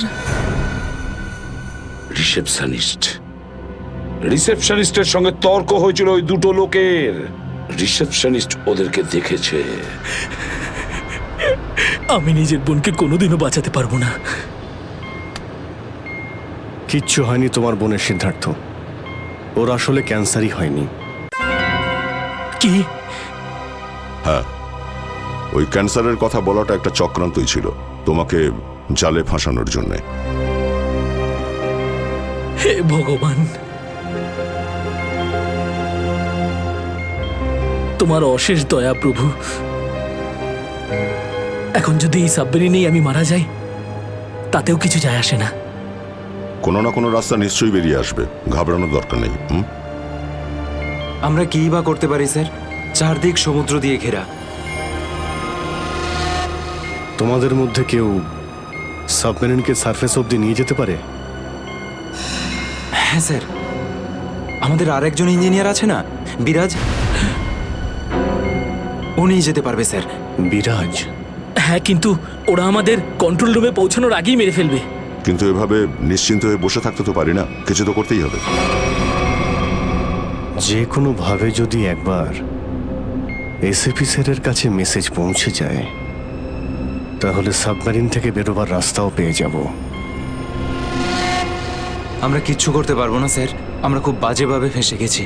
রিসেপশনিস্টের সঙ্গে তর্ক হয়েছিল ওই দুটো লোকের। রিসেপশনিস্ট ওদেরকে দেখেছে। আমি নিজের বোনকে কোনোদিনও বাঁচাতে পারবো না। কিচ্ছু হয়নি তোমার বোনের সিদ্ধার্থ, ওর আসলে ক্যান্সারই হয়নি। কি? হ্যাঁ, ওই ক্যান্সারের কথা বলাটা একটা চক্রান্তই ছিল, তোমাকে জালে ফাঁসানোর জন্য। হে ভগবান, তোমার অশেষ দয়া প্রভু। এখন যদি এই সাবমেরিনেই আমি মারা যাই, তাতেও কিছু যায় আসে না। কোনো না কোনো রাস্তা নিশ্চয়ই বেরিয়ে আসবে, ঘাবড়ানোর দরকার নেই। আমরা কি বা করতে পারি স্যার? চারদিক সমুদ্র দিয়ে ঘেরা। তোমাদের মধ্যে কেউ সাবমেরিনকে সারফেস অব্দি নিয়ে যেতে পারে? হ্যাঁ স্যার, আমাদের আরেকজন ইঞ্জিনিয়ার আছে না, বিরাজ, উনি যেতে পারবে স্যার। বিরাজ? হ্যাঁ, কিন্তু ওরা আমাদের কন্ট্রোল রুমে পৌঁছানোর আগেই মেরে ফেলবে। কিন্তু এভাবে নিশ্চিন্ত হয়ে বসে থাকতে তো পারি না, কিছু তো করতেই হবে। যে কোনো ভাবে যদি একবার এসিপি স্যারের কাছে মেসেজ পৌঁছে যায়, তাহলে সাবমেরিন থেকে বেরোবার রাস্তাও পেয়ে যাব। আমরা কিচ্ছু করতে পারবো না স্যার, আমরা খুব বাজেভাবে ফেঁসে গেছি।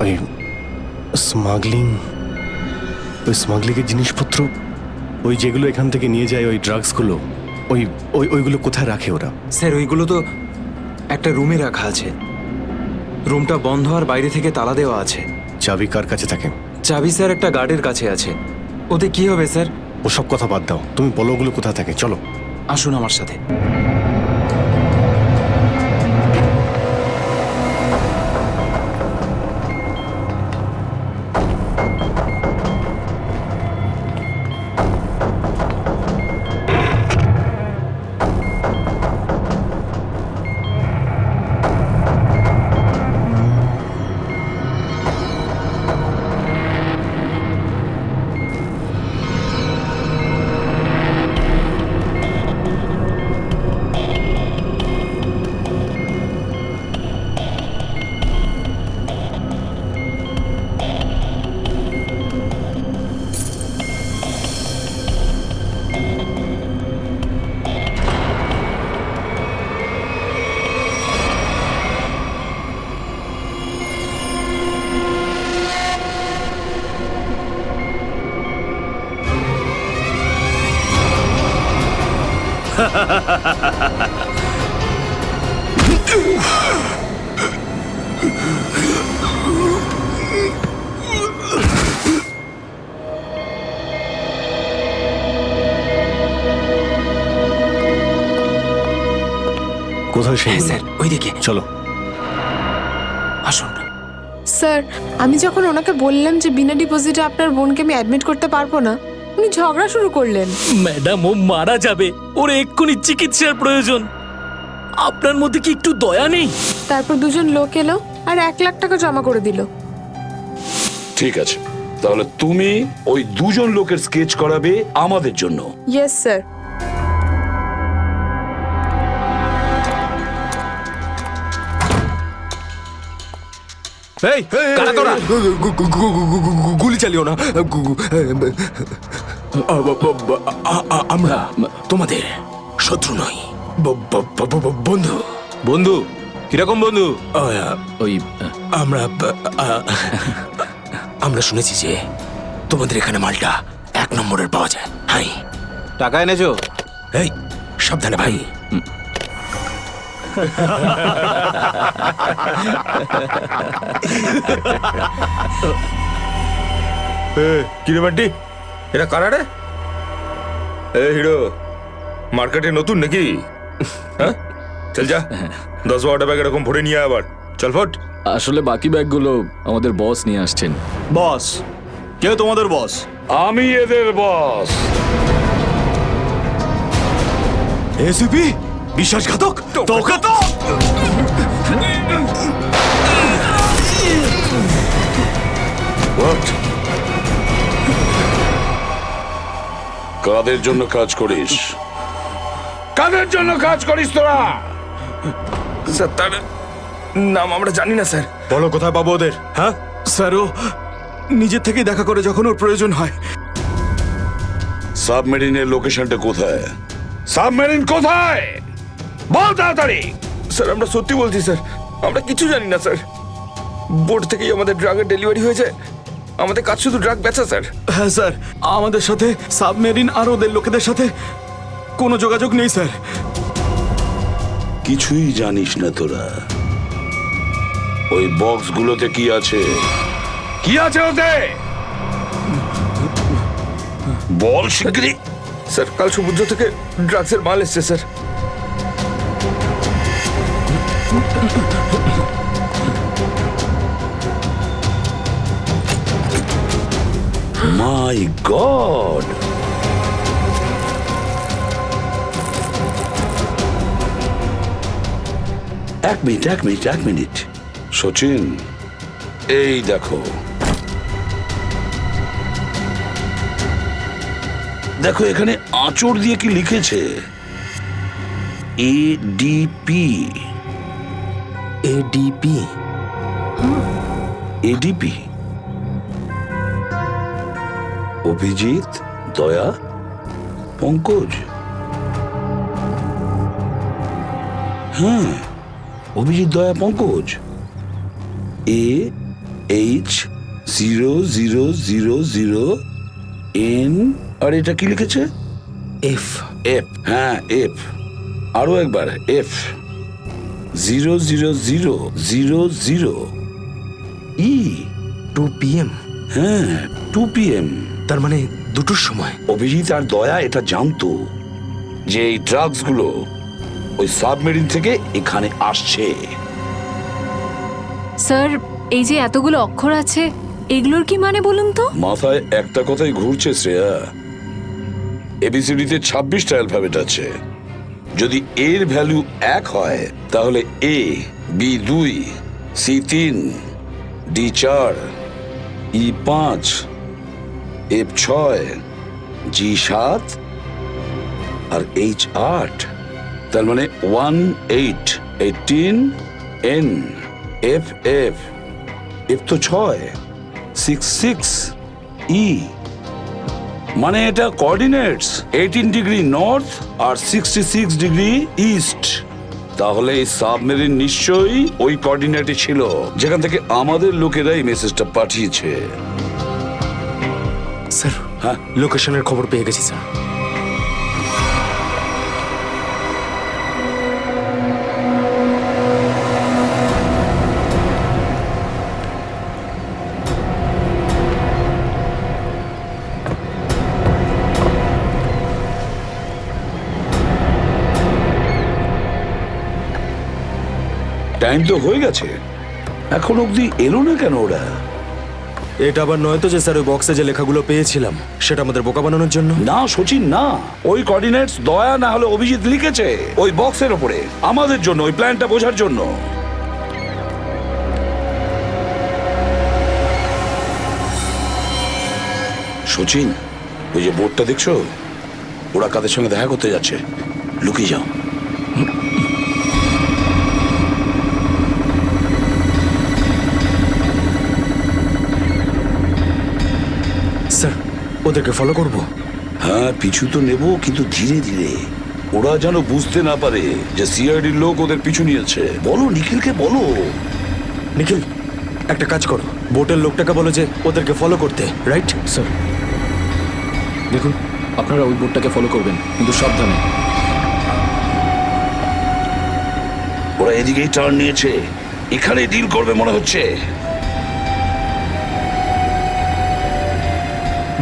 ওই স্মাগলিংয়ের জিনিসপত্র, ওই যেগুলো এখান থেকে নিয়ে যায়, ওই ড্রাগসগুলো, ওইগুলো কোথায় রাখে ওরা? স্যার ওইগুলো তো একটা রুমে রাখা আছে, রুমটা বন্ধ আর বাইরে থেকে তালা দেওয়া আছে। চাবি কার কাছে থাকে? চাবি স্যার একটা গার্ডের কাছে আছে। ওতে কি হবে স্যার? ওসব কথা বাদ দাও, তুমি বলো ওগুলো কোথায় থাকে। চলো আসুন আমার সাথে। কোথায় সেই স্যার ওইদিকে চলো। আসুন। স্যার আমি যখন ওনাকে বললাম যে বিনা ডিপোজিটে আপনার বোনকে আমি অ্যাডমিট করতে পারবো না, উনি ঝগড়া শুরু করলেন। ম্যাডাম, ও মারা যাবে, ওর এক্ষুনি চিকিৎসার প্রয়োজন। আপনার মধ্যে কি একটু দয়া নেই? তারপর দুজন লোক এলো আর 1 লাখ টাকা জমা করে দিল। ঠিক আছে, তাহলে তুমি ওই দুজন লোকের স্কেচ করাবে আমাদের জন্য। Yes sir. এই কারা তোরা? গুলি চালিও না। আমরা তোমাদের শত্রু নই, বন্ধু। বন্ধু? কিরকম বন্ধু? ওই আমরা শুনেছি যে তোমাদের এখানে মালটা 1 নম্বরের পাওয়া যায়। হাই, টাকা এনেছো? এই সাবধানে ভাই। কিরে বান্টি, এরা কারা রে? এ হিরো, মার্কেটে নতুন নাকি? হ্যাঁ, চল যা 10-12টা ব্যাগ এরকম ভরে নিয়ে আবার চল ফট। আসলে বাকি ব্যাগগুলো আমাদের বস নিয়ে আসছেন। বস? কে তোমাদের বস? আমি এদের বস। এসিপি? বিশ্বাসঘাতক? তোকে তো What? কাদের জন্য কাজ করিস? কাদের জন্য কাজ করিস তোরা? স্যার তার নাম আমরা জানি না স্যার। বলো কোথায় পাবো ওদের? হ্যাঁ স্যার, ও নিজের থেকেই দেখা করে যখন ওর প্রয়োজন হয়। সাবমেরিনের লোকেশনটা কোথায়? সাবমেরিন কোথায়? বল তাড়াতাড়ি। স্যার আমরা সত্যি বলছি স্যার, আমরা কিছু জানি না স্যার। বোর্ড থেকেই আমাদের ড্রাগের ডেলিভারি হয়েছে, আমাদের কাজ শুধু ড্রাগ বেচা স্যার। হ্যাঁ স্যার, আমাদের সাথে সাবমেরিন আর ওদের লোকেদের সাথে কোনো যোগাযোগ নেই স্যার। কিছুই জানিস না তোরা? ওই বক্সগুলোতে কি আছে? কি আছে ওতে? বল শিগগিরই। স্যার কাল সমুদ্র থেকে ড্রাগসের মাল এসছে স্যার। মাই গড! এক মিনিট সচিন, এই দেখো দেখো এখানে আঁচড় দিয়ে কি লিখেছে? এডিপি। এডিপি? এডিপি অভিজিৎ, দয়া, পঙ্কজ। হ্যাঁ, অভিজিৎ, দয়া, পঙ্কজ। AH0000N। আর এটা কি লিখেছে? এফ। এফ, হ্যাঁ এফ। আরো একবার এফ। 00000E। 2 PM? হ্যাঁ, 2 PM। তার মানে 2টোর সময়। অভিজিৎ আর দয়া এটা জানতো যে এই ড্রাগস গুলো ওই সাবমেরিন থেকে এখানে আসছে। স্যার, এই যে এতগুলো অক্ষর আছে, এগুলোর কি মানে বলুন তো? মাথায় একটা কথাই ঘুরছে শ্রেয়া। এবিসিডিতে 26টা অ্যালফাবেট আছে। যদি এর ভ্যালু 1 হয় তাহলে A, B 2, C 3, D 4, E 5, F 6, G 7 R H 8। তার মানে 1 8 18 N F F F তো 6 6 6 E। মানে এটা কোঅর্ডিনেটস 18 ডিগ্রি নর্থ আর 66 ডিগ্রি ইস্ট। তাহলে এই সাবমেরিন নিশ্চয়ই ওই কোঅর্ডিনেটে ছিল যেখান থেকে আমাদের লোকেরা এই মেসেজটা পাঠিয়েছে। স্যার, হ্যাঁ লোকেশনের খবর পেয়ে গেছি স্যার। টাইম তো হয়ে গেছে, এখন অবধি এলো না কেন ওরা? এটা আবার নয় তো যে স্যার ওই বক্সে যে লেখাগুলো পেয়েছিলাম সেটা আমাদের বোকা বানানোর জন্য? না সচিন না, ওই কোঅর্ডিনেটস দয়া না হলে অভিজিৎ লিখেছে ওই বক্সের ওপরে আমাদের জন্য, ওই প্ল্যানটা বোঝার জন্য। সচিন, ওই যে বোর্ডটা দেখছো, ওরা কাদের সঙ্গে দেখা করতে যাচ্ছে, লুকিয়ে যাও। স্যার ওদেরকে ফলো করব? হ্যাঁ পিছু তো নেব, কিন্তু ধীরে ধীরে, ওরা যেন বুঝতে না পারে যে সিআইডির লোক ওদের পিছু নিয়েছে। বলো নিখিলকে, বলো। নিখিল একটা কাজ করো, বোটের লোকটাকে বলো যে ওদেরকে ফলো করতে, রাইট? স্যার দেখুন, আপনারা ওই বোর্ডটাকে ফলো করবেন, কিন্তু সাবধানে। ওরা এদিকেই টার্ন নিয়েছে, এখানে ডিল করবে মনে হচ্ছে।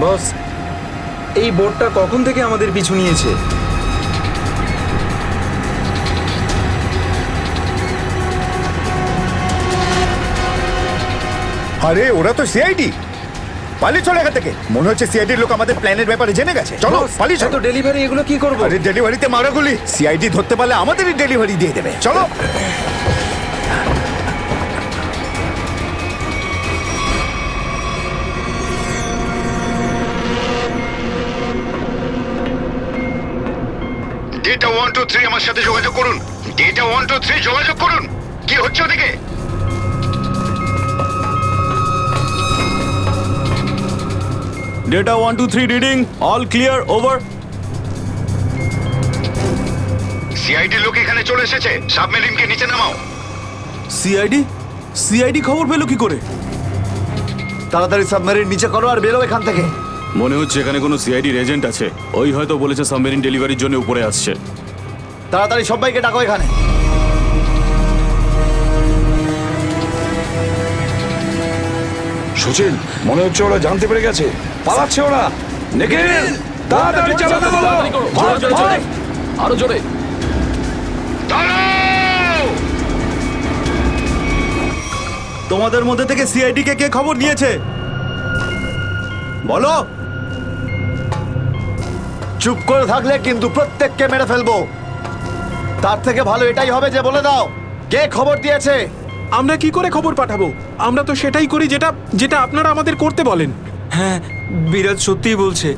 বস, এই বোটটা কখন থেকে আমাদের পিছু নিয়েছে? আরে ওরা তো সিআইডি, পালিয়ে চলে এখান থেকে। মনে হচ্ছে সিআইডির লোক আমাদের প্ল্যানের ব্যাপারে জেনে গেছে। চলো পালিয়ে চলো। ডেলিভারি এগুলো কি করবো? আরে ডেলিভারিতে মারাগুলি, সিআইডি ধরতে পারলে আমাদেরই ডেলিভারি দিয়ে দেবে। চলো। ডেটা 123 আমার সাথে যোগাযোগ করুন। ডেটা 123 যোগাযোগ করুন। কি হচ্ছে ওদিকে? Data 123 reading, all clear, over. CID লোক এখানে চলে এসেছে, সাবমেরিনকে নিচে নামাও। সিআইডি খবর পেলো কি করে? তাড়াতাড়ি সাবমেরিন নিচে করো আর বেরো এখান থেকে। মনে হচ্ছে এখানে কোনো সিআইডির এজেন্ট আছে, ওই হয়তো বলেছে সাবমেরিন ডেলিভারির জন্য উপরে আসছে। তাড়াতাড়ি সবাইকে ডাকো এখানে। সচিন, মনে হচ্ছে ওরা জানতে পেরে গেছে, পালাচ্ছে ওরা। নিখিল তাড়াতাড়ি চালাতে বলো। আরো জোরে। তোমাদের মধ্যে থেকে সিআইডি কে খবর নিয়েছে বলো। চুপ করে থাকলে কিন্তু প্রত্যেককে মেরে ফেলবো। তার থেকে ভালো এটাই হবে যে বলে দাও কে খবর দিয়েছে। আমরা কি করে খবর পাঠাবো? আমরা তো সেটাই করি যেটা যেটা আপনারা আমাদের করতে বলেন। হ্যাঁ, বিরাজ সত্যিই বলছে,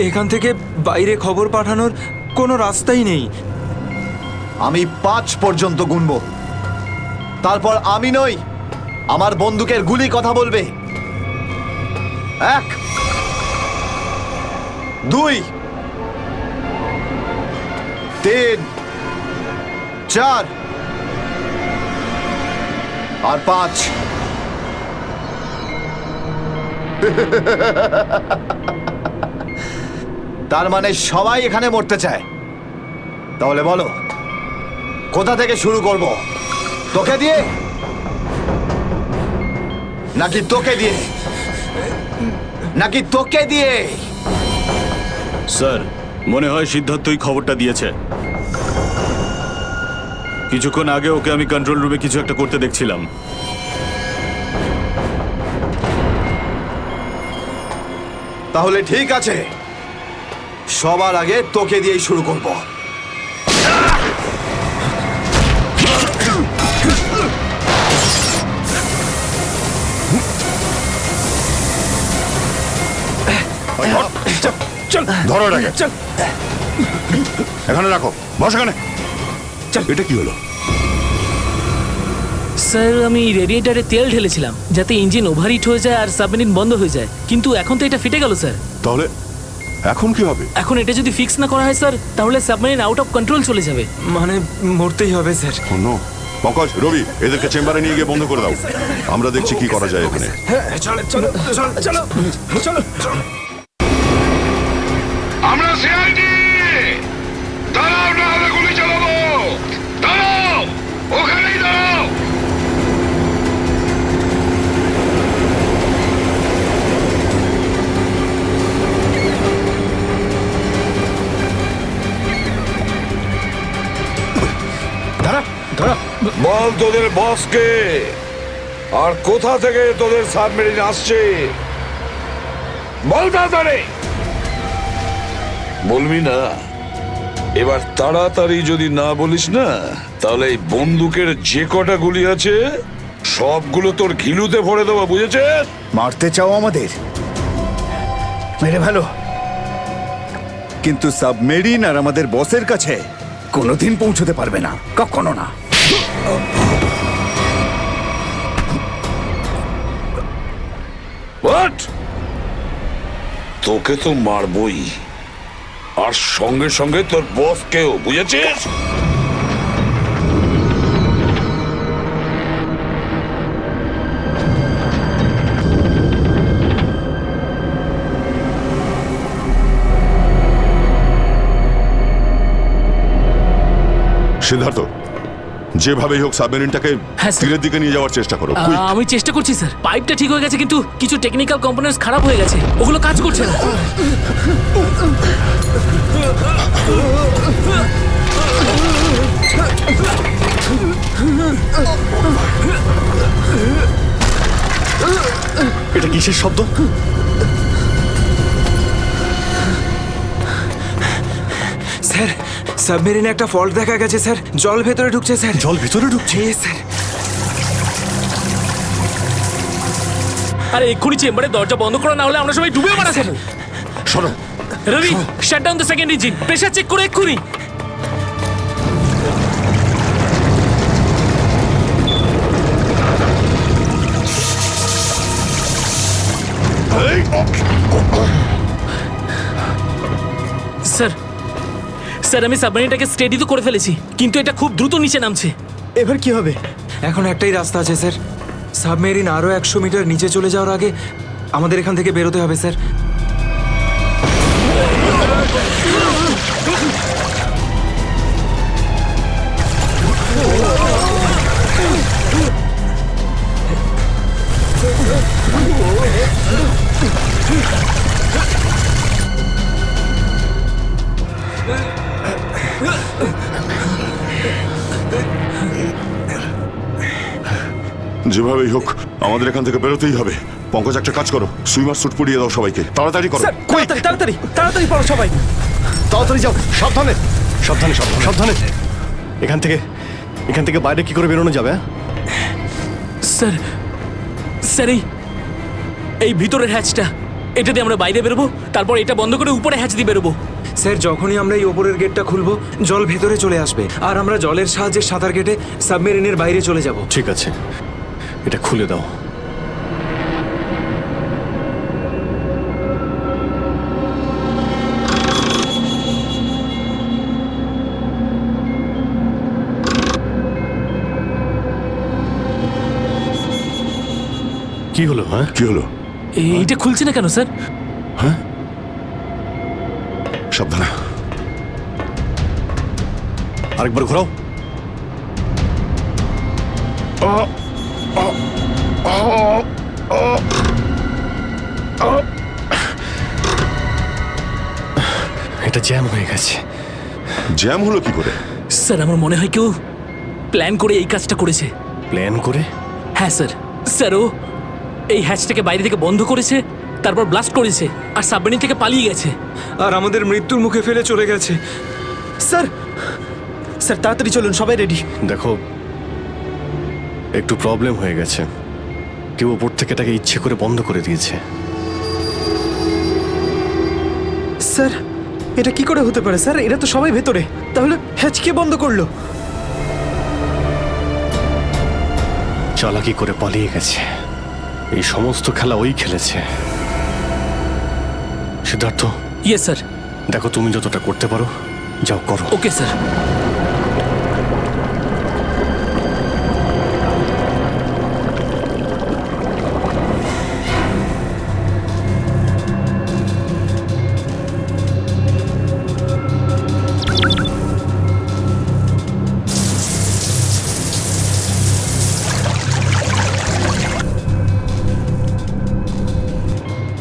এখান থেকে বাইরে খবর পাঠানোর কোনো রাস্তাই নেই। আমি 5 পর্যন্ত গুনবো, তারপর আমি নই, আমার বন্দুকের গুলি কথা বলবে। 1 2 3 4 আর 5। তার মানে সবাই এখানে মরতে চায়। তাহলে বলো কোথা থেকে শুরু করব? তোকে দিয়ে নাকি তোকে দিয়ে? নাকি তোকে দিয়ে? স্যার মনে হয় সিদ্ধার্থই খবরটা দিয়েছে। কিছুক্ষণ আগে ওকে আমি কন্ট্রোল রুমে কিছু একটা করতে দেখছিলাম। তাহলে ঠিক আছে, সবার আগে তোকে দিয়েই শুরু করব। ধরো এটাকে, এখানে রাখো, বস এখানে। এটা কি হলো? স্যার আমি রেডিয়েটারে তেল ঢেলেছিলাম যাতে ইঞ্জিন ওভারহিট হয়ে যায় আর সাবমেরিন বন্ধ হয়ে যায়, কিন্তু এখন তো এটা ফেটে গেল স্যার। তাহলে এখন কি হবে? এখন এটা যদি ফিক্স না করা হয় স্যার, তাহলে সাবমেরিন আউট অফ কন্ট্রোল চলে যাবে। মানে মরতেই হবে স্যার। পঙ্কজ, রবি, এদেরকে চেম্বারে নিয়ে গিয়ে বন্ধ করে দাও। আমরা দেখছি কি করা যায় এখানে। আমরা সিআইডি, দাঁড়াও না হলে গুলি চালাবো। দাঁড়াও, ওখানেই দাঁড়াও। দাঁড়া বল তোদের বসকে, আর কোথা থেকে তোদের সাবমেরিন আসছে বল তাড়াতাড়ি। বলবি না? এবার তাড়াতাড়ি যদি না বলিস না, তাহলে এই বন্দুকের যে কটা গুলি আছে সবগুলো তোর ঘিলুতে ভরে দেবো, বুঝেছিস? মারতে চাও আমাদের? মেরে ভালো, কিন্তু সাবমেরিন আর আমাদের বসের কাছে কোনোদিন পৌঁছতে পারবে না, কখনো না। হোয়াট? তোকে তো মারবই, আর সঙ্গে সঙ্গে তোর বসকেও, বুঝেছিস? সিদ্ধার্থ, যেভাবেই হোক সাবমেরিনটাকে তীরের দিকে নিয়ে যাওয়ার চেষ্টা করো। আমি চেষ্টা করছি স্যার। পাইপটা ঠিক হয়ে গেছে, কিন্তু কিছু টেকনিক্যাল কম্পোনেন্টস খারাপ হয়ে গেছে, ওগুলো কাজ করছে না। এটা কিসের শব্দ? স্যার, সাবমেরিনে একটা ফল্ট দেখা গেছে স্যার। জল ভেতরে ঢুকছে স্যার। জল ভেতরে ঢুকছে? স্যার। আরে এক্ষুনি চেম্বারে দরজা বন্ধ করা, না হলে আমরা সবাই ডুবে মারা স্যার। শোনো Ravi, shut down the second engine, pressure check করে এক্ষুনি। স্যার, স্যার আমি সাবমেরিনটাকে স্টেডি তো করে ফেলেছি, কিন্তু এটা খুব দ্রুত নিচে নামছে। এবার কি হবে? এখন একটাই রাস্তা আছে স্যার। সাবমেরিন আরো 100 মিটার নিচে চলে যাওয়ার আগে আমাদের এখান থেকে বেরোতে হবে স্যার। যেভাবেই হোক আমাদের এখান থেকে বেরোতেই হবে। পঙ্কজ, একটা কাজ করো, সুইমার স্যুট পরিয়ে দাও সবাইকে, তাড়াতাড়ি করো। তাড়াতাড়ি তাড়াতাড়ি পড়ো সবাই, তাড়াতাড়ি যাও। সাবধানে সাবধানে সাবধানে সাবধানে। এখান থেকে বাইরে কি করে বেরোনো যাবে? স্যার, স্যার এই ভিতরের হ্যাচটা, এটা দিয়ে আমরা বাইরে বেরোবো, তারপর এটা বন্ধ করে উপরে হ্যাচ দিয়ে বেরোবো। স্যার, যখনই আমরা এই ওপরের গেটটা খুলবো জল ভেতরে চলে আসবে, আর আমরা জলের সাহায্যে সাঁতার কেটে সাবমেরিনের বাইরে চলে যাব। ঠিক আছে, এটা খুলে দাও। কি হলো? হ্যাঁ, কি হলো? এইটা খুলছে না কেন স্যার? হ্যাঁ, সাবধানে। আরেকবার ঘোরাও। এটা জ্যাম হয়ে গেছে। জ্যাম হলো কি করে? স্যার আমার মনে হয় কেউ প্ল্যান করে এই কাজটা করেছে। প্ল্যান করে? হ্যাঁ স্যার। স্যার ও এই হ্যাচটাকে বাইরে থেকে বন্ধ করেছে, তারপর ব্লাস্ট করেছে, আর সাবমেরিন থেকে পালিয়ে গেছে, আর আমাদের মৃত্যুর মুখে ফেলে চলে গেছে। স্যার, স্যার তাড়াতাড়ি চলুন, সবাই রেডি। দেখো, একটু প্রবলেম হয়ে গেছে। কেউ ওপর থেকে তাকে ইচ্ছে করে বন্ধ করে দিয়েছে। স্যার, এটা কি করে হতে পারে স্যার? এরা তো সবাই ভেতরে, তাহলে হ্যাচ কে বন্ধ করলো? চালাকি করে পালিয়ে গেছে। এই সমস্ত খেলা ওই খেলেছে। সিদ্ধার্থ। Yes sir. দেখো, তুমি যতটা করতে পারো যাও করো। Okay sir.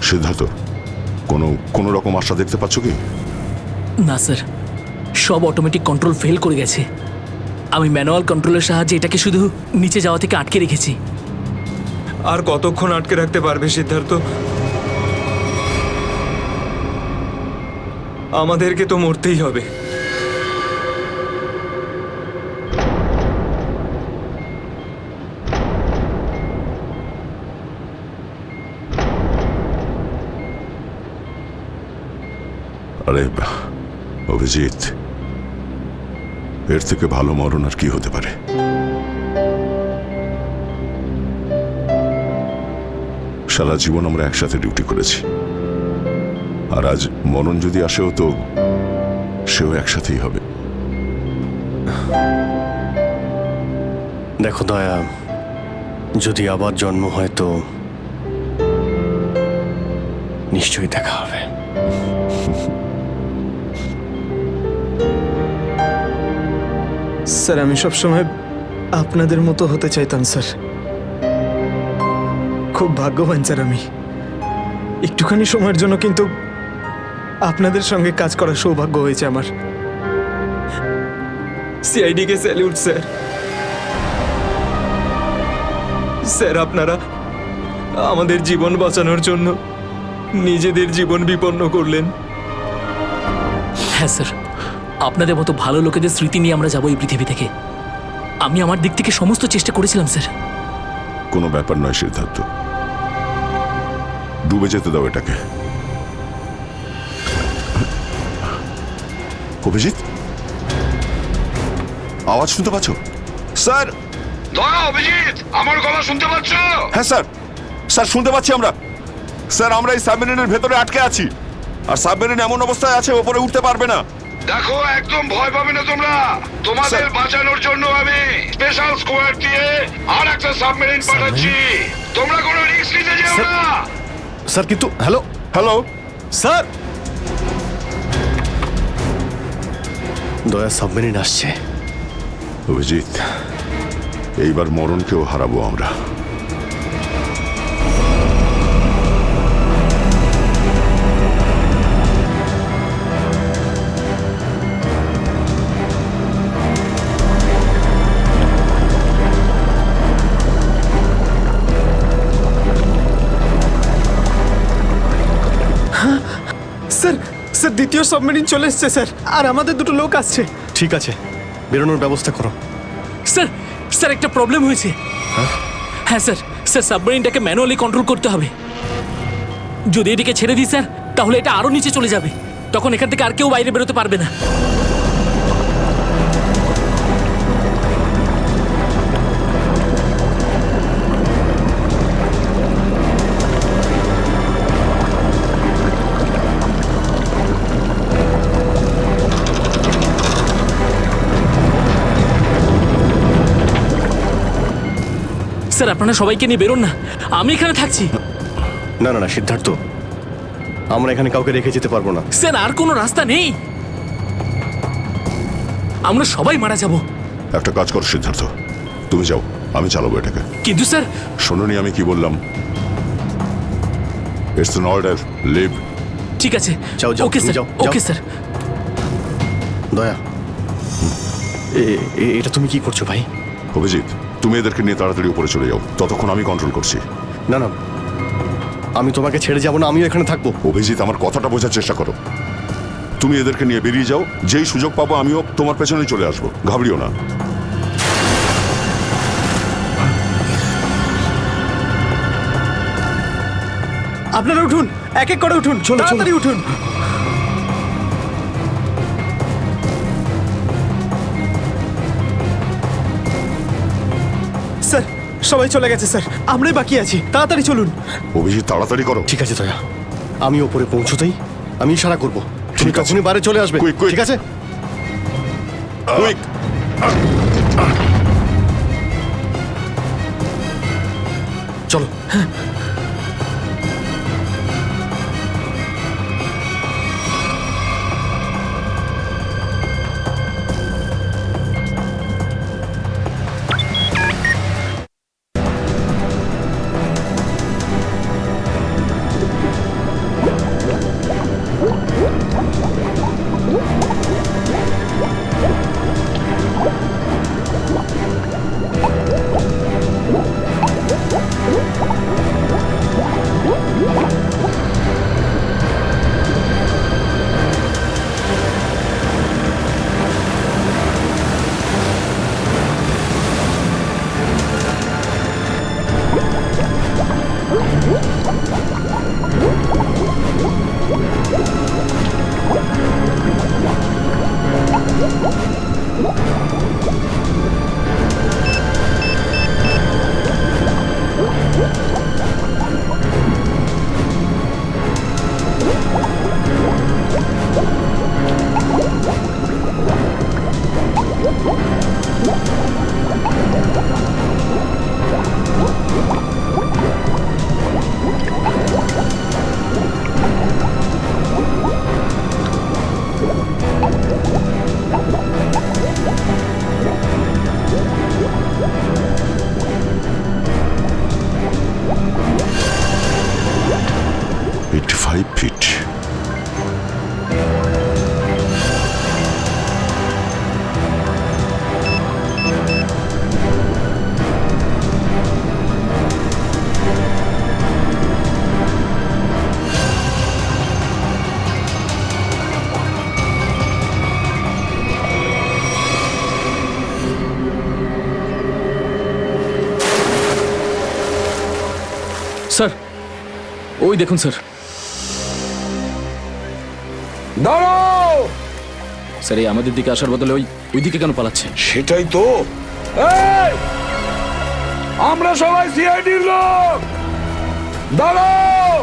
সিদ্ধার্থ, কোনো রকম আশা দেখতে পাচ্ছ কি? না স্যার, সব অটোমেটিক কন্ট্রোল ফেল করে গেছে। আমি ম্যানুয়াল কন্ট্রোলের সাহায্যে এটাকে শুধু নিচে যাওয়া থেকে আটকে রেখেছি। আর কতক্ষণ আটকে রাখতে পারবে সিদ্ধার্থ? আমাদেরকে তো মরতেই হবে। আরে অভিজিৎ, এর থেকে ভালো মরণ আর কি হতে পারে? সারা জীবন আমরা একসাথে ডিউটি করেছি, আর আজ মরণ যদি আসেও তো সেও একসাথেই হবে। দেখো দয়া, যদি আবার জন্ম হয় তো নিশ্চয়ই দেখা হবে। স্যার আমি সবসময় আপনাদের মতো হতে চাইতাম স্যার। খুব ভাগ্যবান স্যার আমি, একটুখানি সময়ের জন্য কিন্তু আপনাদের সঙ্গে কাজ করার সৌভাগ্য হয়েছে আমার। সিআইডি কে স্যালিউট স্যার। স্যার আপনারা আমাদের জীবন বাঁচানোর জন্য নিজেদের জীবন বিপন্ন করলেন। হ্যাঁ স্যার, আপনাদের মতো ভালো লোকেদের স্মৃতি নিয়ে আমরা যাবো এই পৃথিবী থেকে। আমি আমার দিক থেকে সমস্ত চেষ্টা করেছিলাম স্যার। কোনো ব্যাপার নয় সিদ্ধার্থ, ডুবে যেতে দাও এটাকে। অভিজিৎ, আওয়াজ শুনতে পাচ্ছ? স্যার! দয়া, অভিজিৎ, আমার গলা শুনতে পাচ্ছ? হ্যাঁ স্যার, স্যার শুনতে পাচ্ছি আমরা। স্যার আমরা এই সাবমেরিনের ভেতরে আটকে আছি, আর সাবমেরিন এমন অবস্থায় আছে ওপরে উঠতে পারবে না। দেখো, একদম ভয় পাবে না তোমরা। তোমাদের বাঁচানোর জন্য আমি স্পেশাল স্কোয়াড দিয়ে আর একটা সাবমেরিন পাঠাচ্ছি। তোমরা কোনো রিস্ক নিতে যেও না। স্যার কিন্তু হ্যালো হ্যালো স্যার, দয়া সাবমেরিন আসছে। অভিজিৎ, এইবার মরণকেও হারাবো আমরা। স্যার স্যার দ্বিতীয় সাবমেরিন চলে এসছে স্যার, আর আমাদের দুটো লোক আসছে। ঠিক আছে, বেরোনোর ব্যবস্থা করো। স্যার, স্যার একটা প্রবলেম হয়েছে। হ্যাঁ স্যার, স্যার সাবমেরিনটাকে ম্যানুয়ালি কন্ট্রোল করতে হবে। যদি এটিকে ছেড়ে দিই স্যার, তাহলে এটা আরো নিচে চলে যাবে। তখন এখান থেকে আর কেউ বাইরে বেরোতে পারবে না। স্যার আপনারা সবাইকে নিয়ে বেরোন না, আমি এখানে থাকছি। না না না সিদ্ধার্থ, আমরা এখানে কাউকে রেখে যেতে পারবো না। স্যার আর কোনো রাস্তা নেই, আমরা সবাই মারা যাব। একটা কাজ করো সিদ্ধার্থ, তুমি যাও, আমি চালাবো এটাকে। কিন্তু স্যার, শোনোনি আমি কি বললাম? It's an order, leave. ঠিক আছে, যাও যাও, ওকে স্যার, ওকে স্যার। দয়া, এটা তুমি কি করছো ভাই? অভিজিৎ, তুমি এদেরকে নিয়ে তাড়াতাড়ি উপরে চলে যাও, ততক্ষণ আমি কন্ট্রোল করছি। না না, আমি তোমাকে ছেড়ে যাবো না, আমিও এখানে থাকবো। অভিজিৎ, আমার কথাটা বোঝার চেষ্টা করো। তুমি এদেরকে নিয়ে বেরিয়ে যাও, যেই সুযোগ পাবো আমিও তোমার পেছনেই চলে আসবো, ঘাবড়িও না। আপনারা উঠুন, এক এক করে উঠুন, তাড়াতাড়ি উঠুন। স্যার সবাই চলে গেছে স্যার, আমরাই বাকি আছি, তাড়াতাড়ি চলুন। অভিজিৎ তাড়াতাড়ি করো। ঠিক আছে দয়া, আমি ওপরে পৌঁছতেই আমি ইশারা করবো, তুমি তখনই বাইরে চলে আসবে। ঠিক আছে? চলো। 5 ফিট। স্যার ওই দেখুন স্যার। দাঁড়াও! স্যার এই আমাদের দিকে আসার বদলে ওই দিকে কেন পালাচ্ছে? সেটাই তো। এই! আমরা সবাই সিআইডির লোক। দাঁড়াও!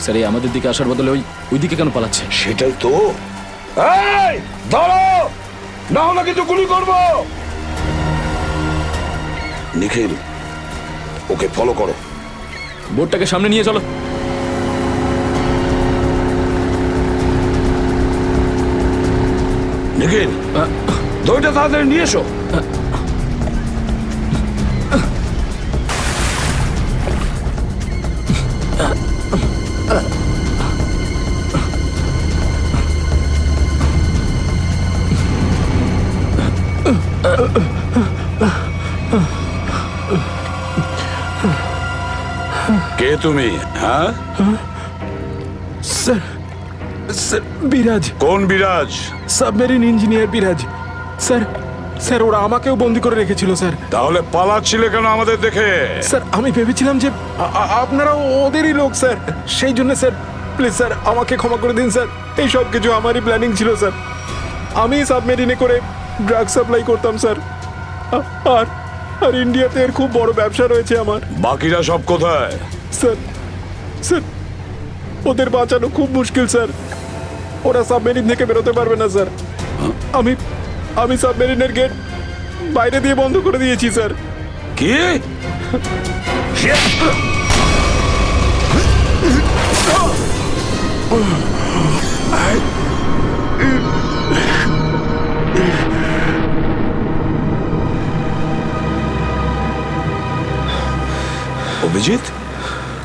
স্যার এই আমাদের দিকে আসার বদলে ওই দিকে কেন পালাচ্ছে? সেটাই তো। এই! দাঁড়াও! না হলে কিন্তু গুলি করব। নিখিল, ওকে ফলো করো। বোর্ডটাকে সামনে নিয়ে চলো। নিখিল, দইটা তাড়াতাড়ি নিয়ে এসো। কে তুমি? হ্যাঁ স্যার, স্যার বিরাজ। কোন বিরাজ? সাবমেরিন ইঞ্জিনিয়ার বিরাজ। স্যার, স্যার ওরা আমাকেও বন্দি করে রেখেছিল স্যার। তাহলে পালাচ্ছিলে কেন আমাদের দেখে? স্যার আমি ভেবেছিলাম যে আপনারা ওদেরই লোক স্যার, সেই জন্য স্যার প্লিজ স্যার আমাকে ক্ষমা করে দিন স্যার। এই সব কিছু আমারই প্ল্যানিং ছিল স্যার। আমি সাবমেরিনে করে ড্রাগ সাপ্লাই করতাম স্যার। আর আর ইন্ডিয়াতে এর খুব বড় ব্যবসা রয়েছে আমার। বাকিরা সব কোথায়? স্যার, স্যার ওদের বাঁচানো খুব মুশকিল স্যার। ওরা সাবমেরিন থেকে বেরোতে পারবে না স্যার। আমি সাবমেরিনের গেট বাইরে দিয়ে বন্ধ করে দিয়েছি স্যার। কি? অভিজিৎ,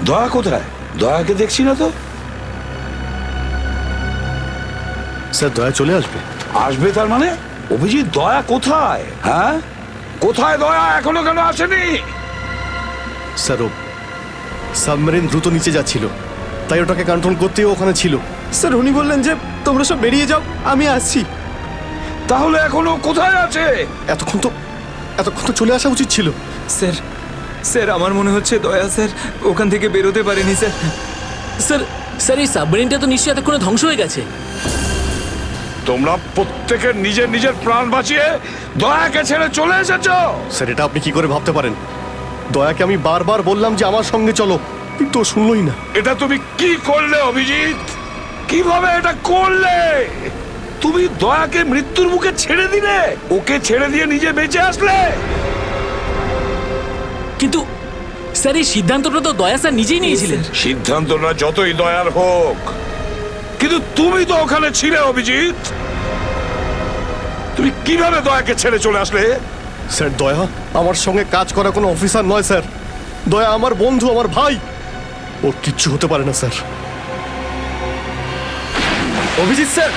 দয়া কোথায়? দয়াকে দেখছি না তো। স্যার দয়া চলে আসবে। আসবে তার মানে? অভিজিৎ, দয়া কোথায়? হ্যাঁ, কোথায় দয়া? এখনো কেন আসেনি? স্যার ও সাবমেরিন দ্রুত নিচে যাচ্ছিল, তাই ওটাকে কন্ট্রোল করতেই ওখানে ছিল। স্যার উনি বললেন যে তোমরা সব বেরিয়ে যাও, আমি আসছি। তাহলে এখনো কোথায় আছে? এতক্ষণ তো চলে আসা উচিত ছিল। স্যার, স্যার আমার মনে হচ্ছে দয়া স্যার ওখান থেকে বেরোতে পারেনি স্যার। স্যার এই সাবমেরিনটা তো নিশ্চয়ই এতক্ষণে ধ্বংস হয়ে গেছে। তোমরা প্রত্যেকে নিজের নিজের প্রাণ বাঁচিয়ে দয়াকে ছেড়ে চলে এসেছো। স্যার এটা আপনি কি করে ভাবতে পারেন? দয়াকে আমি বারবার বললাম যে আমার সঙ্গে চলো, কিন্তু ও শুনলই না। এটা তুমি কি করলে অভিজিৎ? কিভাবে এটা করলে? তুমি দয়াকে মৃত্যুর মুখে ছেড়ে দিলে, ওকে ছেড়ে দিয়ে নিজে বেঁচে আসলে। কিন্তু স্যার এই সিদ্ধান্তটা তো দয়া স্যার নিজেই নিয়েছিলেন। সিদ্ধান্তটা যতই দয়ার হোক, কিন্তু তুমি তো ওখানে ছিলে অভিজিৎ। তুমি কিভাবে দয়াকে ছেড়ে চলে আসলে? স্যার দয়া আমার সঙ্গে কাজ করা কোনো অফিসার নয় স্যার। দয়া আমার বন্ধু, আমার ভাই। ওর কিচ্ছু হতে পারে না স্যার। অভিজিৎ স্যার,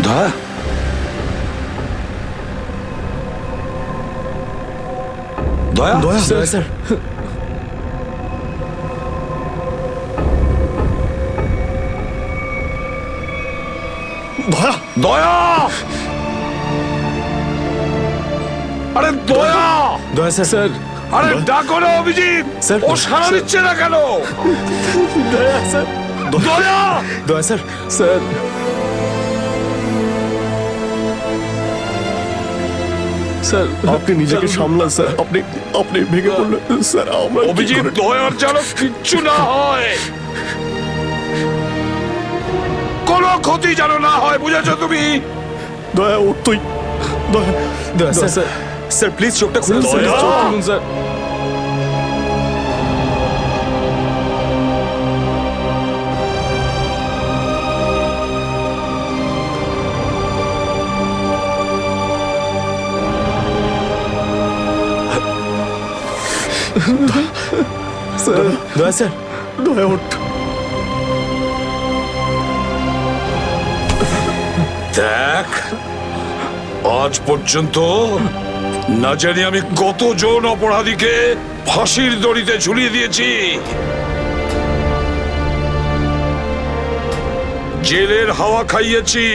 দয়া দয়া দয়া স্যার দয়া দয়া আরে দয়া দয়া স্যার আরে ডাকো না অভিজিৎ স্যার ও সাড়া দিচ্ছে না কেন? দয়া স্যার দয়া দয়া স্যার স্যার স্যার আপনি নিজেকে সামলান স্যার আপনি আপনি ভেঙে পড়লেন স্যার আমরা অভিজিৎ দয়ার যেন কিচ্ছু না হয়, কোনো ক্ষতি যেন না হয়, বুঝেছো তুমি? দয়া ও তুই দয়া দয়া স্যার স্যার প্লিজ চোখটা খুলুন স্যার দয়া! চোখ খুলুন স্যার স্যার দয়া স্যার দয়া ওঠ দেখ আজ পর্যন্ত না জানি আমি কতজন অপরাধীকে ফাঁসির দড়িতে ঝুলিয়ে দিয়েছি, জেলের হাওয়া খাইয়েছি,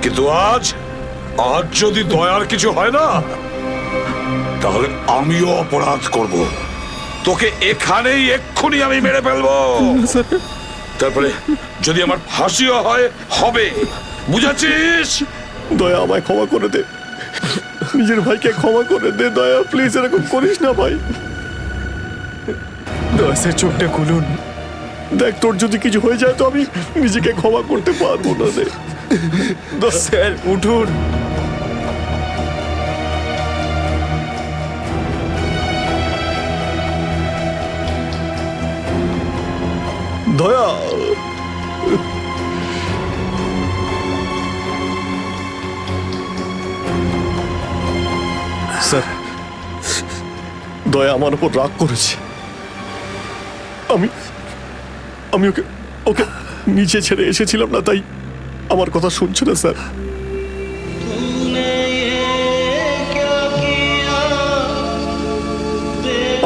কিন্তু আজ আজ যদি দয়ার কিছু হয় না তাহলে আমিও অপরাধ করব, তোকে এখানেই এক্ষুনি আমি মেরে ফেলবো, তারপরে যদি আমার ফাঁসিও হয় হবে, বুঝেছিস? দয়া আমায় ক্ষমা করে দে, নিজের ভাইকে ক্ষমা করে দে দয়া প্লিজ এরকম করিস না ভাই। দয়া স্যার চোখটা খুলুন, দেখ তোর যদি কিছু হয়ে যায় তো আমি নিজেকে ক্ষমা করতে পারবো না রে। দয়া স্যার উঠুন। দয়া স্যার দয়া আমার উপর রাগ করেছে, আমি আমি ওকে ওকে নিচে ছেড়ে এসেছিলাম না, তাই আমার কথা শুনছে না স্যার।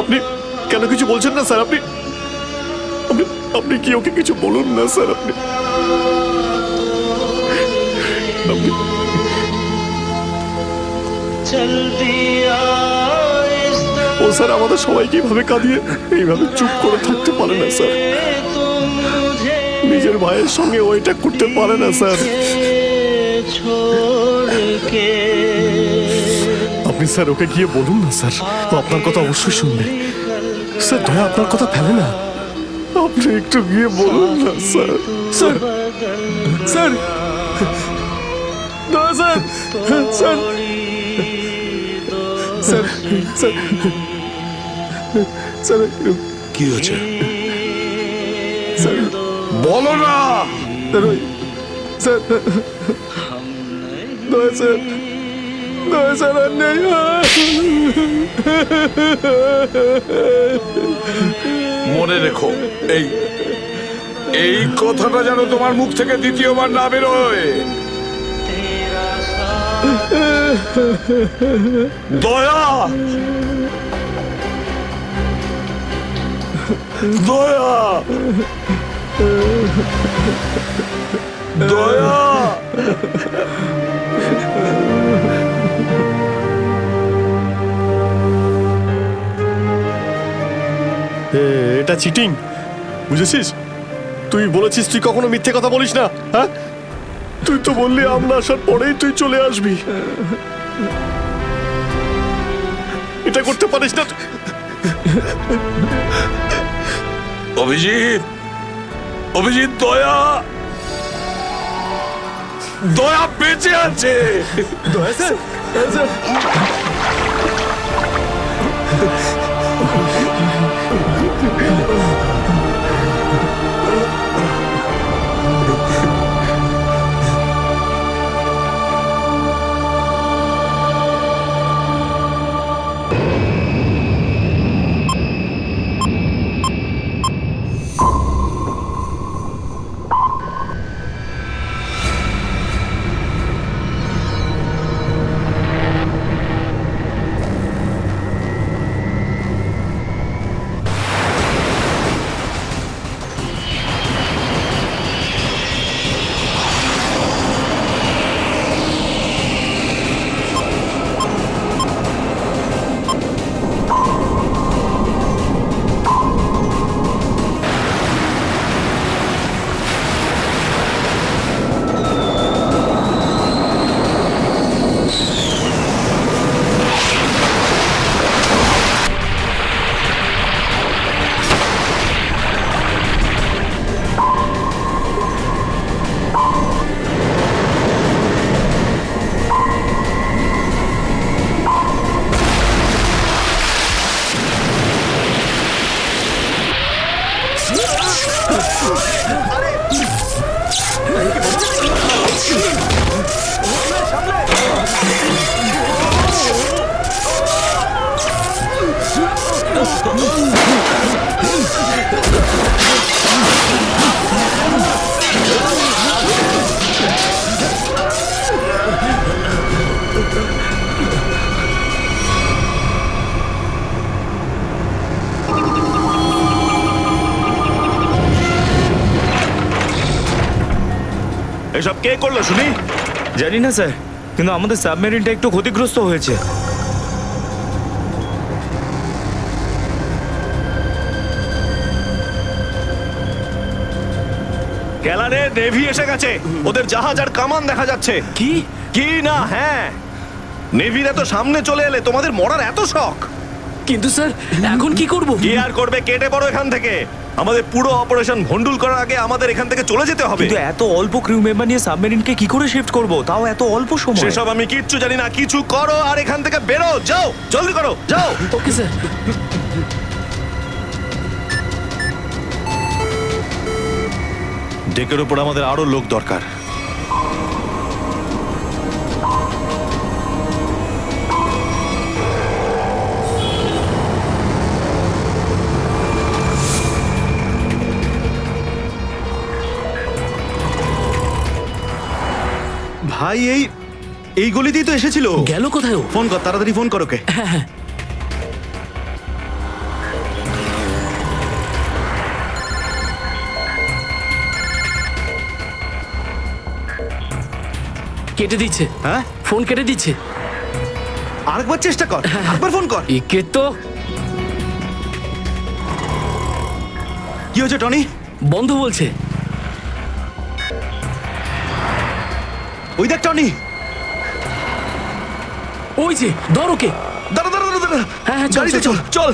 আপনি কেন কিছু বলছেন না স্যার? আপনি আপনি আপনি কি ওকে কিছু বলুন না স্যার? আপনি আপনি ও স্যার আমাদের সবাইকে এইভাবে কাঁদিয়ে এইভাবে চুপ করে থাকতে পারে না স্যার, নিজের ভাইয়ের সঙ্গে ও এটা করতে পারে না স্যার। আপনি স্যার ওকে গিয়ে বলুন না স্যার, ও আপনার কথা অবশ্যই শুনবে স্যার। দয়া আপনার কথা ফেলে না, আপনি একটু গিয়ে বলুন না স্যার। স্যার স্যার দয়া sir sir sir sir sir কি হয়েছে স্যার বলো না। স্যার দয়া স্যার দয়া স্যার আর নেই। মনে রেখো এই এই কথাটা যেন তোমার মুখ থেকে দ্বিতীয়বার না বেরোয়। দয়া দয়া দয়া এটা চিটিং, বুঝেছিস? তুই বলেছিস তুই কখনো মিথ্যে কথা বলিস না, হ্যাঁ? তুই তো বললি আমরা আসার পরেই তুই চলে আসবি। এটা করতে পারিস না। অভিজিৎ, অভিজিৎ, দয়া, দয়া বেঁচে আছে। দয়া স্যার, স্যার। এসব কে করলো শুনি? জানি না স্যার, কিন্তু আমাদের সাবমেরিনটা একটু ক্ষতিগ্রস্ত হয়েছে। গ্যালারে নেভি এসে গেছে, ওদের জাহাজ আর কামান দেখা যাচ্ছে। কি কি না? হ্যাঁ, নেভির এত সামনে চলে এলে তোমাদের মরার এত শখ। কিন্তু স্যার এখন কি করব? কি আর করবে, কেটে পড়ো এখান থেকে। আমাদের পুরো অপারেশন ভন্ডুল করার আগে আমাদের এখান থেকে চলে যেতে হবে। কিন্তু এত অল্প ক্রিউ মেম্বার নিয়ে সাবমেরিনকে কি করে শিফট করব, তাও এত অল্প সময়? সেসব আমি কিচ্ছু জানি না। কিছু করো আর এখান থেকে বেরো, যাও, জলদি করো, যাও। Okay sir. ডেকের উপর আমাদের আরো লোক দরকার। ভাই এই গলিতেই তো এসেছিল। গেল কোথায়? ফোন কর, তাড়াতাড়ি ফোন কর ওকে। হ্যাঁ। কেটে দিচ্ছে। হ্যাঁ, ফোন কেটে দিচ্ছে। আরেকবার চেষ্টা কর, আরেকবার ফোন কর। একে তো কি হয়েছে টনি? বন্ধ বলছে। ওই দেখ টনি, ওই যে ধর ওকে। দাঁড়া দাঁড়া দাঁড়া, হ্যাঁ, গাড়িতে চল চল।